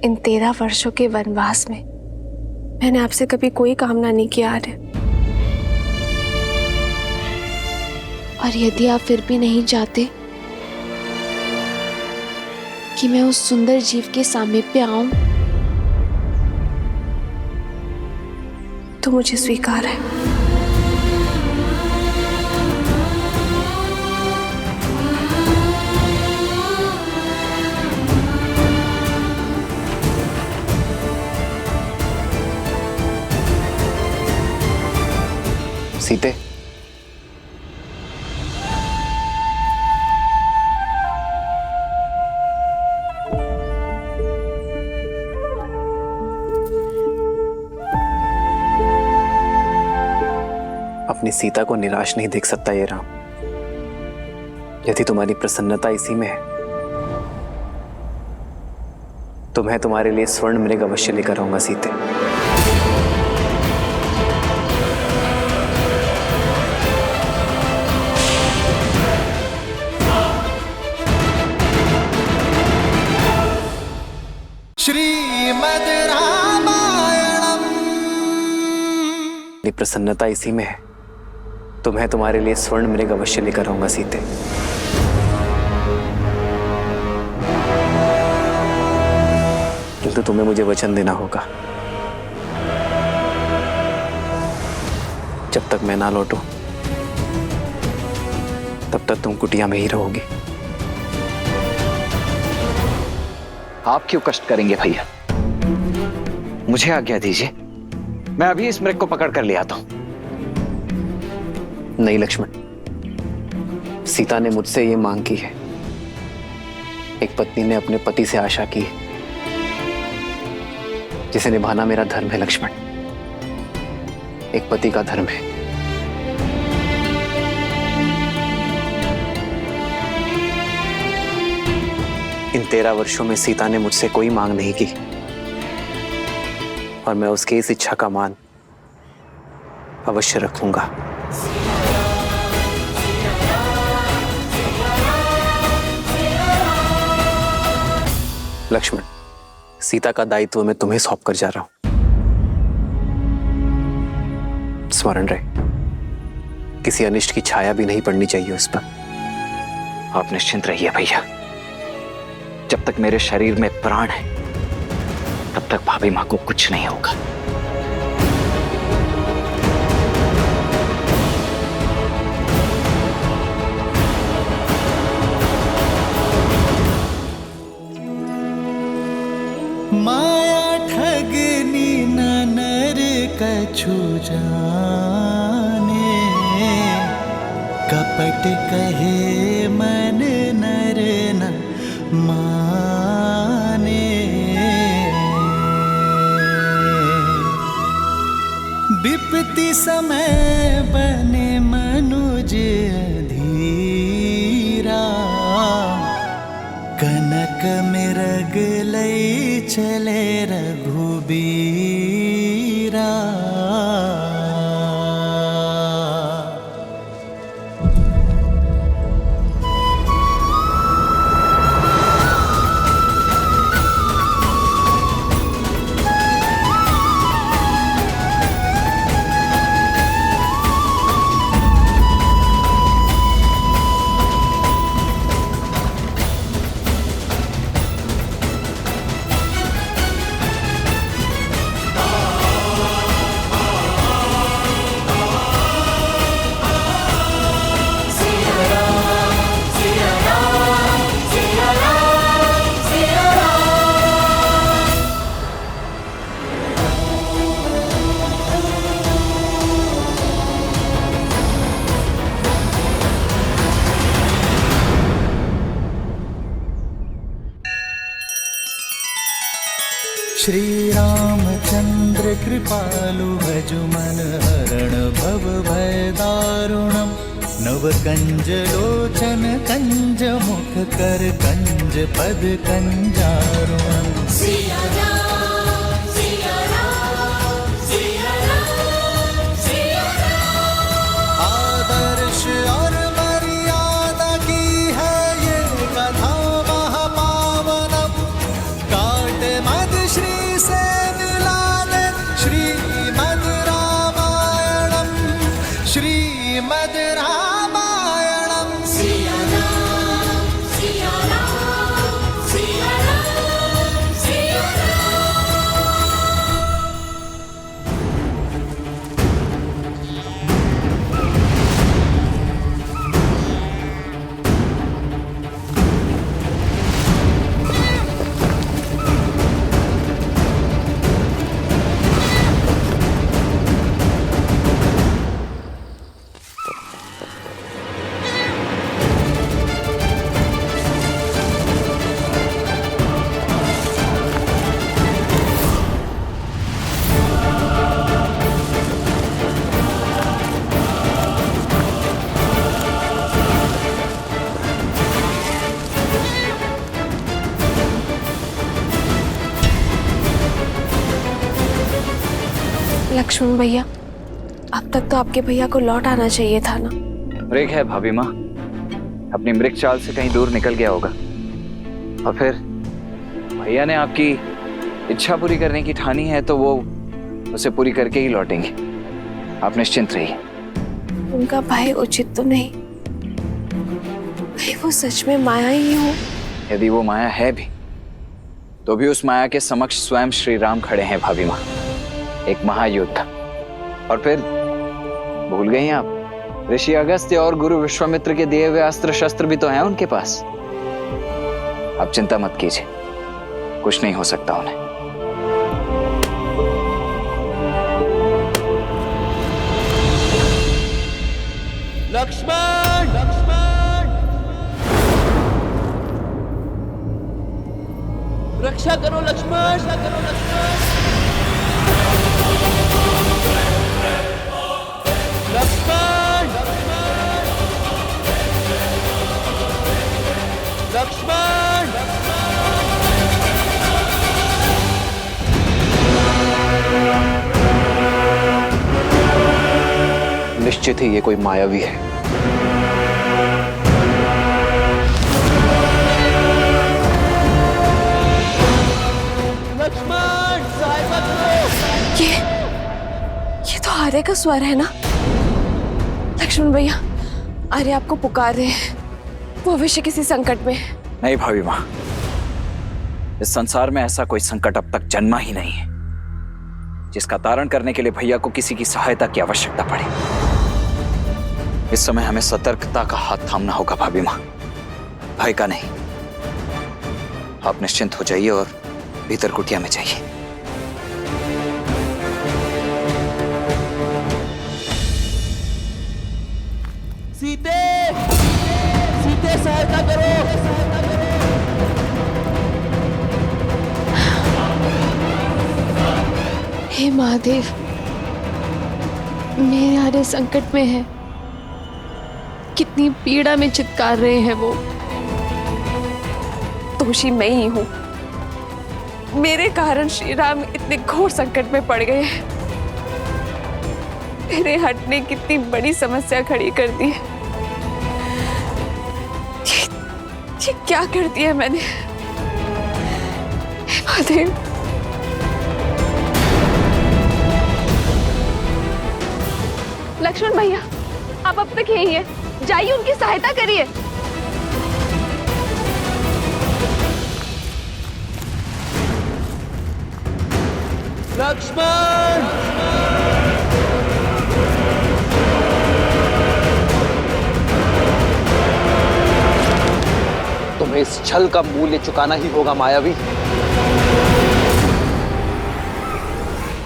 इन 13 वर्षों के वनवास में मैंने आपसे कभी कोई कामना नहीं की आर्य। और यदि आप फिर भी नहीं चाहते कि मैं उस सुंदर जीव के सामीप्य आऊं, तो मुझे स्वीकार है। अपनी सीता को निराश नहीं देख सकता ये राम। यदि तुम्हारी प्रसन्नता इसी में है तो मैं तुम्हारे लिए स्वर्ण मृग अवश्य लेकर आऊंगा सीते। श्रीमद् रामायणम। प्रसन्नता इसी में है तो मैं तुम्हारे लिए स्वर्ण मृग अवश्य लेकर आऊंगा सीते। किंतु तुम्हें मुझे वचन देना होगा, जब तक मैं ना लौटूं तब तक तुम कुटिया में ही रहोगी। आप क्यों कष्ट करेंगे भैया? मुझे आज्ञा दीजिए, मैं अभी इस मृग को पकड़ कर ले आता हूं। नहीं लक्ष्मण, सीता ने मुझसे ये मांग की है। एक पत्नी ने अपने पति से आशा की है, जिसे निभाना मेरा धर्म है लक्ष्मण। एक पति का धर्म है। इन 13 वर्षों में सीता ने मुझसे कोई मांग नहीं की और मैं उसकी इस इच्छा का मान अवश्य रखूंगा। लक्ष्मण, सीता का दायित्व मैं तुम्हें सौंप कर जा रहा हूं। स्मरण रहे, किसी अनिष्ट की छाया भी नहीं पड़नी चाहिए उस पर। आप निश्चिंत रहिए भैया, जब तक मेरे शरीर में प्राण है तब तक भाभी मां को कुछ नहीं होगा। माया ठगनी न नर कछु जाने, कपट कहे मन नर न माने। विपत्ति समय बने मनुज धीरा, कनक मृग लई चले रघुबीरा। श्री रामचंद्र कृपालु भजु मन हरण भव भय दारुणम। नव कंज लोचन कंज मुख कर कंज पद कंजारुणम। सिया राम सिया राम सिया राम सिया राम। आदर्श और मर्यादा की है ये कथा महापावनम। काट मद श्री से मिलाने श्रीमद् रामायणम। श्रीमद् रामायणम। सिया राम सिया राम सिया राम सिया राम। लक्ष्मण भैया, अब तक तो आपके भैया को लौट आना चाहिए था ना। मृग है भाभी माँ, अपनी मृग चाल से कहीं दूर निकल गया होगा। और फिर भैया ने आपकी इच्छा पूरी करने की ठानी है तो वो उसे पूरी करके ही लौटेंगे, आप निश्चिंत रहिए। उनका भाई उचित तो नहीं, कहीं वो सच में माया ही हो? यदि वो माया है भी तो भी उस माया के समक्ष स्वयं श्री राम खड़े हैं भाभी माँ, एक महायुद्ध। और फिर भूल गई आप, ऋषि अगस्त्य और गुरु विश्वामित्र के दिए हुए अस्त्र शस्त्र भी तो हैं उनके पास। आप चिंता मत कीजिए, कुछ नहीं हो सकता उन्हें। लक्ष्मण, लक्ष्मण, रक्षा करो लक्ष्मण, रक्षा करो लक्ष्मण, लक्ष्मण, लक्ष्मण, निश्चित ही ये कोई मायावी है। लक्ष्मण, सहायता करो। ये तो आर्य का स्वर है ना? लक्ष्मण भैया, आर्य आपको पुकार रहे हैं, वो अवश्य किसी संकट में है। नहीं भाभी माँ, इस संसार में ऐसा कोई संकट अब तक जन्मा ही नहीं है जिसका तारण करने के लिए भैया को किसी की सहायता की आवश्यकता पड़े। इस समय हमें सतर्कता का हाथ थामना होगा भाभी माँ, भय का नहीं। आप निश्चिंत हो जाइए और भीतर कुटिया में जाइए। सीते, सीते सहायता करो, सहायता करो। हे महादेव, मेरे आर्य संकट में है, कितनी पीड़ा में चित्कार रहे हैं वो। दोषी मैं ही हूं, मेरे कारण श्री राम इतने घोर संकट में पड़ गए हैं। मेरे हटने कितनी बड़ी समस्या खड़ी कर दी है। ये क्या कर दिया मैंने? हे महादेव, लक्ष्मण भैया, आप अब तक यही हैं, जाइए उनकी सहायता करिए। लक्ष्मण, तुम्हें इस छल का मूल्य चुकाना ही होगा मायावी।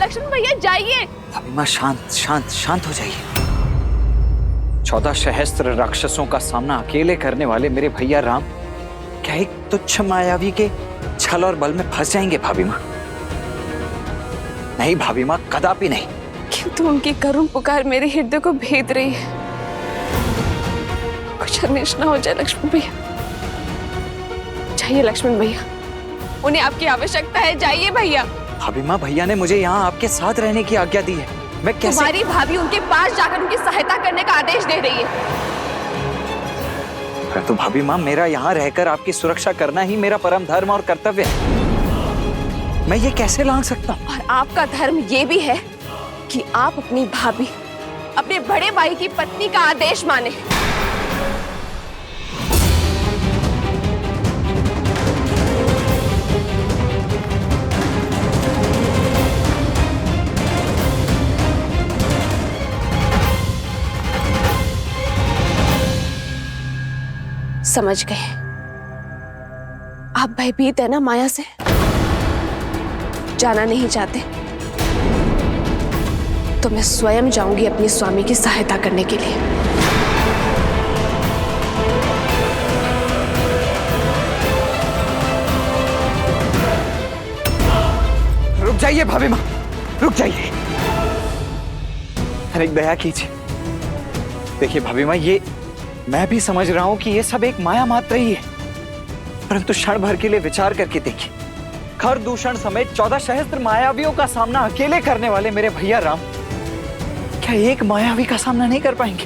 लक्ष्मण भैया जाइए। भाभी माँ, शांत शांत शांत हो जाइए। 14 सहस्त्र राक्षसों का सामना अकेले करने वाले मेरे भैया राम क्या एक तुच्छ मायावी के छल और बल में फंस जाएंगे भाभी माँ? नहीं भाभी माँ, कदापि नहीं। किंतु उनकी करुण पुकार मेरे हृदय को भेद रही है। कुछ अनिष्ट न हो जाए लक्ष्मण भैया। जाइए लक्ष्मण भैया, उन्हें आपकी आवश्यकता है, जाइए भैया। भाभी माँ, भैया ने मुझे यहाँ आपके साथ रहने की आज्ञा दी है, मैं कैसे? तुम्हारी भाभी उनके पास जाकर उनकी सहायता करने का आदेश दे रही है। तो भाभी माँ, मेरा यहाँ रहकर आपकी सुरक्षा करना ही मेरा परम धर्म और कर्तव्य है, मैं ये कैसे लांघ सकता हूँ? और आपका धर्म ये भी है कि आप अपनी भाभी, अपने बड़े भाई की पत्नी का आदेश माने। समझ गए, आप भयभीत है ना माया से, जाना नहीं चाहते तो मैं स्वयं जाऊंगी अपने स्वामी की सहायता करने के लिए। रुक जाइए भाभी माँ, रुक जाइए, अरे दया कीजिए। देखिए भाभी माँ, ये मैं भी समझ रहा हूं कि ये सब एक माया मात्र ही है, परंतु क्षण भर के लिए विचार करके देखिए, खर दूषण समेत 14 सहस्त्र मायावियों का सामना अकेले करने वाले मेरे भैया राम क्या एक मायावी का सामना नहीं कर पाएंगे?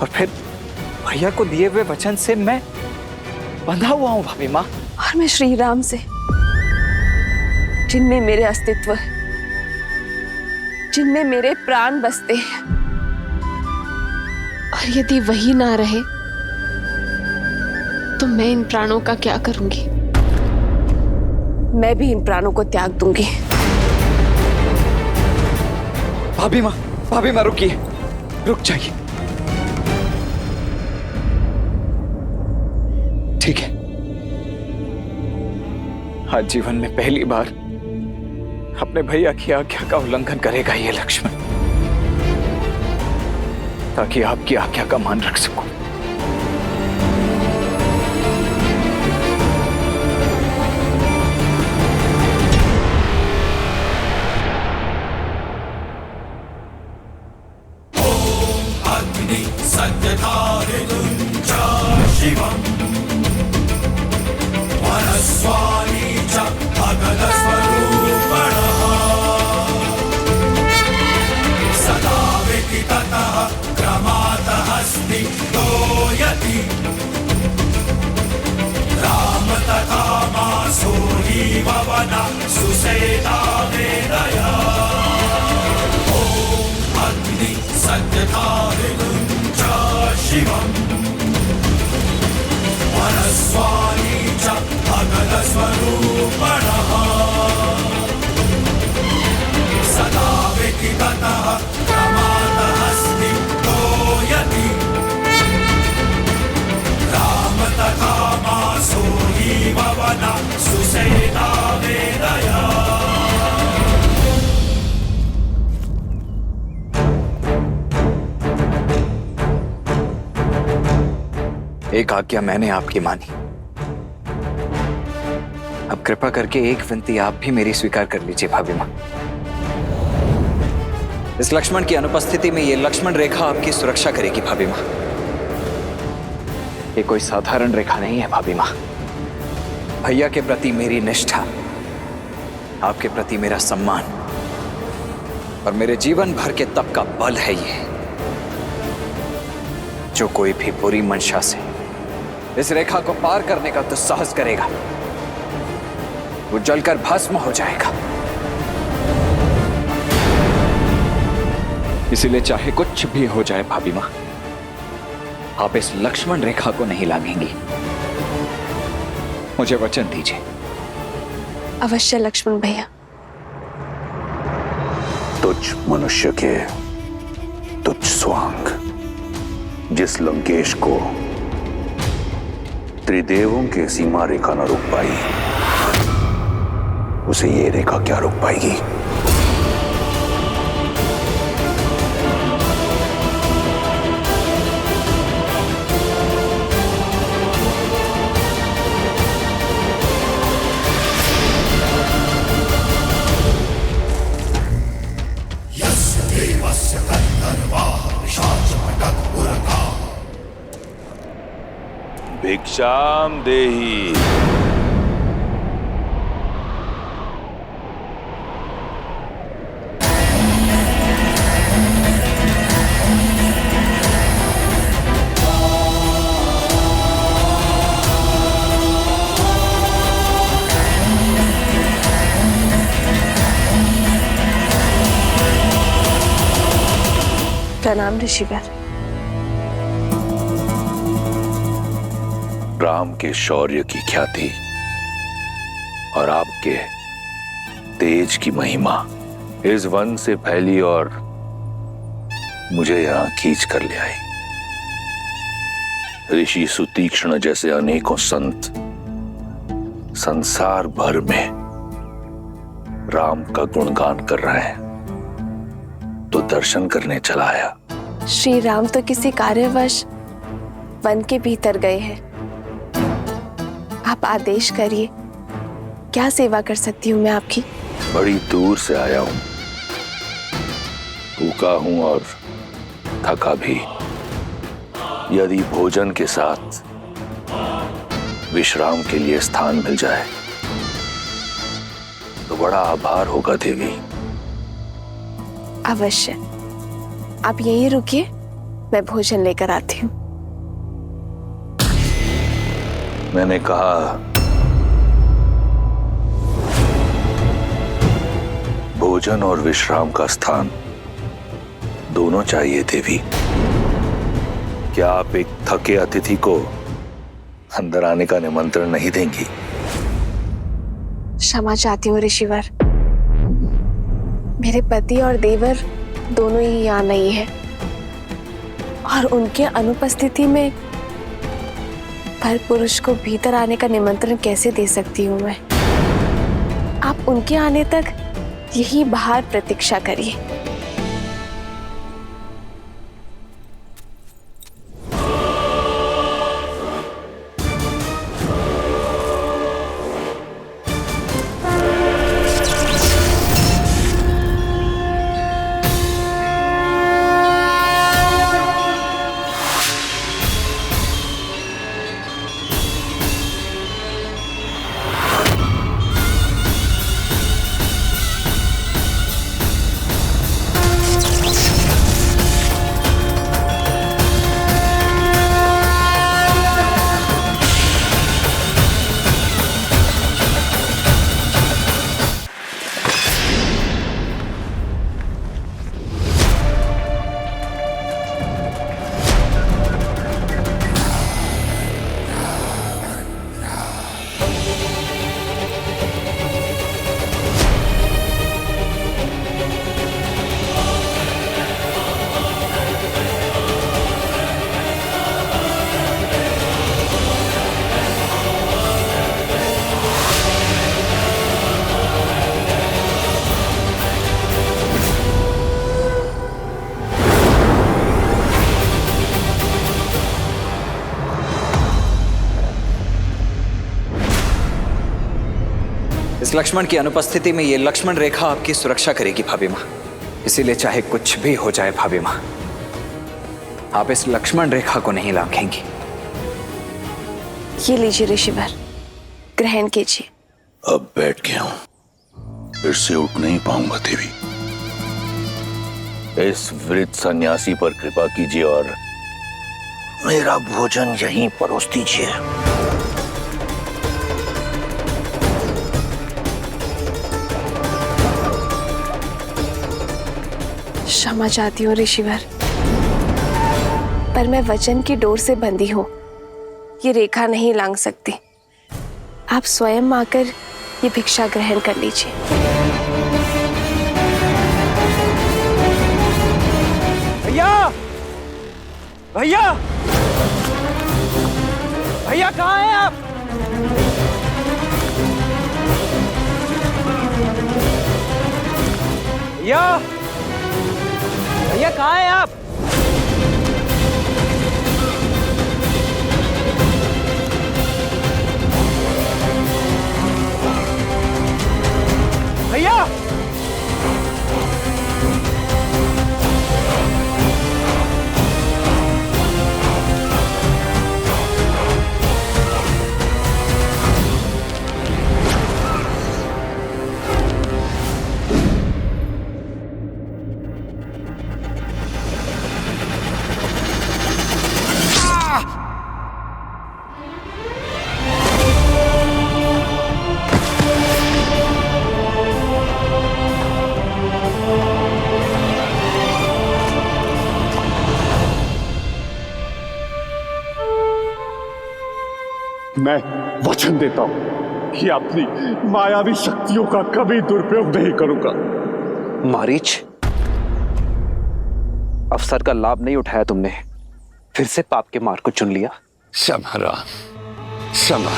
और फिर भैया को दिए हुए वचन से मैं बंधा हुआ हूं भाभी माँ। और मैं श्री राम से, जिनमें मेरे अस्तित्व है, जिनमें मेरे प्राण बसते हैं, और यदि वही ना रहे तो मैं इन प्राणों का क्या करूंगी? मैं भी इन प्राणों को त्याग दूंगी। भाभी माँ रुकिए, रुक जाइए। ठीक है, आज जीवन में पहली बार अपने भैया की आज्ञा का उल्लंघन करेगा ये लक्ष्मण, ताकि आपकी आज्ञा का मान रख सकूं। एक आज्ञा मैंने आपकी मानी, अब कृपा करके एक विनती आप भी मेरी स्वीकार कर लीजिए भाभी माँ। इस लक्ष्मण की अनुपस्थिति में ये लक्ष्मण रेखा आपकी सुरक्षा करेगी भाभी माँ। ये कोई साधारण रेखा नहीं है भाभी माँ। भैया के प्रति मेरी निष्ठा, आपके प्रति मेरा सम्मान और मेरे जीवन भर के तप का बल है ये। जो कोई भी बुरी मंशा से इस रेखा को पार करने का दुस्साहस करेगा, वो जलकर भस्म हो जाएगा। इसीलिए चाहे कुछ भी हो जाए भाभी माँ, आप इस लक्ष्मण रेखा को नहीं लांघेंगी। मुझे वचन दीजिए। अवश्य लक्ष्मण भैया। तुझ मनुष्य के तुझ स्वांग, जिस लंकेश को त्रिदेवों के सीमा रेखा न रोक पाई, उसे ये रेखा क्या रोक पाएगी? भिक्षाम देहि। प्रणाम ऋषिवर। राम के शौर्य की ख्याति और आपके तेज की महिमा इस वन से फैली और मुझे यहां खींच कर ले आई। ऋषि सुतीक्ष्ण जैसे अनेकों संत संसार भर में राम का गुणगान कर रहे हैं, तो दर्शन करने चला आया। श्री राम तो किसी कार्यवश वन के भीतर गए हैं। आप आदेश करिए, क्या सेवा कर सकती हूँ मैं आपकी? बड़ी दूर से आया हूं, भूखा हूं और थका भी। यदि भोजन के साथ विश्राम के लिए स्थान मिल जाए तो बड़ा आभार होगा देवी। अवश्य, आप यहीं रुकिए, मैं भोजन लेकर आती हूँ। मैंने कहा भोजन और विश्राम का स्थान दोनों चाहिए देवी। क्या आप एक थके अतिथि को अंदर आने का निमंत्रण नहीं देंगी? क्षमा चाहती हूँ ऋषिवर, मेरे पति और देवर दोनों ही यहाँ नहीं है और उनके अनुपस्थिति में पर पुरुष को भीतर आने का निमंत्रण कैसे दे सकती हूँ मैं। आप उनके आने तक यही बाहर प्रतीक्षा करिए। इस लक्ष्मण की अनुपस्थिति में ये लक्ष्मण रेखा आपकी सुरक्षा करेगी भाभी माँ। इसीलिए चाहे कुछ भी हो जाए भाभी माँ, आप इस लक्ष्मण रेखा को नहीं लांघेंगी। ये लीजिए ऋषिवर, ग्रहण कीजिए। अब बैठ गया हूं, फिर से उठ नहीं पाऊंगा देवी। इस वृद्ध सन्यासी पर कृपा कीजिए और मेरा भोजन यहीं परोस दीजिए। क्षमा चाहती हूँ ऋषिवर, पर मैं वचन की डोर से बंधी हूँ, ये रेखा नहीं लांघ सकती। आप स्वयं आकर ये भिक्षा ग्रहण कर लीजिए। भैया, भैया, भैया कहाँ हैं आप? भैया, भैया कहाँ हैं आप? भैया, मैं वचन देता हूं कि अपनी मायावी शक्तियों का कभी दुरुपयोग नहीं करूंगा। मारीच, अवसर का लाभ नहीं उठाया तुमने, फिर से पाप के मार्ग को चुन लिया। क्षमा,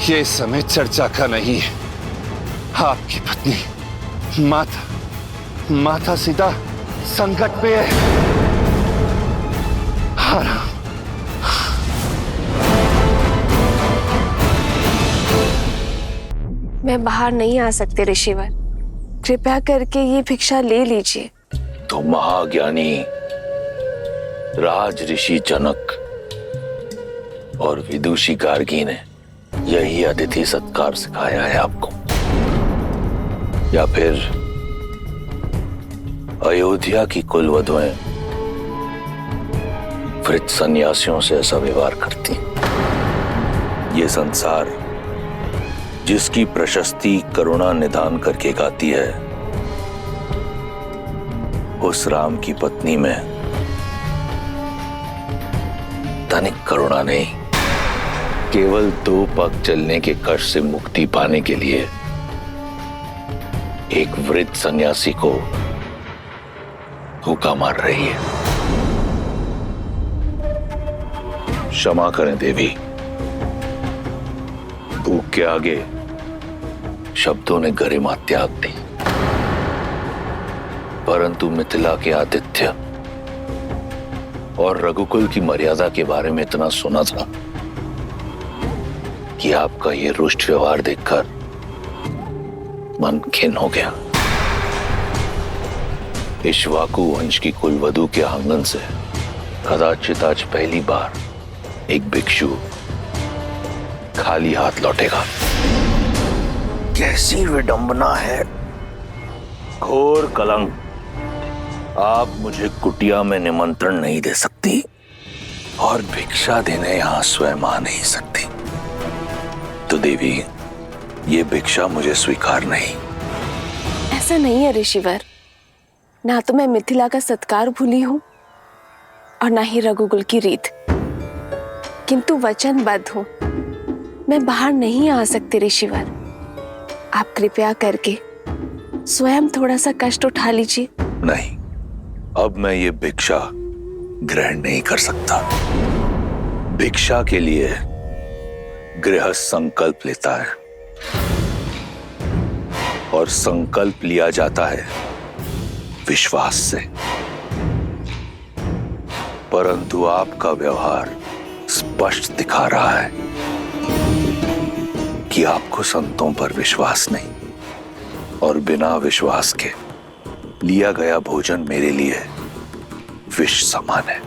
ये समय चर्चा का नहीं है। आपकी पत्नी माता सीता संकट पे है। हाँ, मैं बाहर नहीं आ सकते ऋषिवर, कृपया करके ये भिक्षा ले लीजिए। तो महाज्ञानी राज ऋषि जनक और विदुषी गार्गी ने यही अतिथि सत्कार सिखाया है आपको। या फिर अयोध्या की कुलवधुएं वृद्ध सन्यासियों से ऐसा व्यवहार करती? ये संसार जिसकी प्रशस्ति करुणा निदान करके गाती है, उस राम की पत्नी में तनिक करुणा नहीं, केवल 2 पग चलने के कष्ट से मुक्ति पाने के लिए एक वृद्ध सन्यासी को हुक्का मार रही है। क्षमा करें देवी, भूख के आगे शब्दों ने गरिमा त्याग दी, परंतु मिथिला के आतिथ्य और रघुकुल की मर्यादा के बारे में इतना सुना था कि आपका ये रुष्ट व्यवहार देखकर मन खिन्न हो गया। इक्ष्वाकु वंश की कुलवधु के आंगन से कदाचित आज पहली बार एक भिक्षु खाली हाथ लौटेगा। कैसी विडंबना है, घोर कलंक। आप मुझे कुटिया में निमंत्रण नहीं दे सकती और भिक्षा देने यहां स्वयं आ नहीं सकती, तो देवी ये भिक्षा मुझे स्वीकार नहीं। ऐसा नहीं है ऋषिवर, ना तो मैं मिथिला का सत्कार भूली हूं और ना ही रघुकुल की रीत, किंतु वचनबद्ध हूं, मैं बाहर नहीं आ सकती ऋषिवर। आप कृपया करके स्वयं थोड़ा सा कष्ट उठा लीजिए। नहीं, अब मैं ये भिक्षा ग्रहण नहीं कर सकता। भिक्षा के लिए गृहस्थ संकल्प लेता है और संकल्प लिया जाता है विश्वास से, परंतु आपका व्यवहार स्पष्ट दिखा रहा है कि आपको संतों पर विश्वास नहीं, और बिना विश्वास के लिया गया भोजन मेरे लिए विष समान है।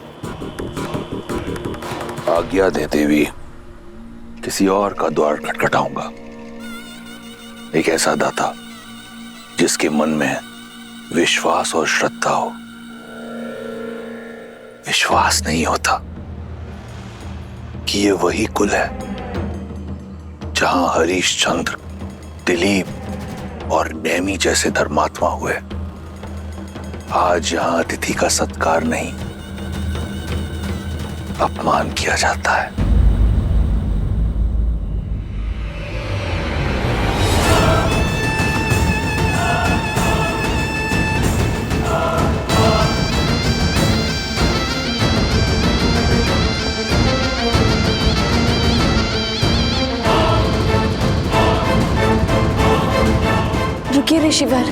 आज्ञा दे देवी, किसी और का द्वार खटखटाऊंगा। एक ऐसा दाता जिसके मन में विश्वास और श्रद्धा हो। विश्वास नहीं होता कि ये वही कुल है जहां हरीशचंद्र, दिलीप और नेमी जैसे धर्मात्मा हुए। आज यहां अतिथि का सत्कार नहीं, अपमान किया जाता है। रुकिए ऋषिवर,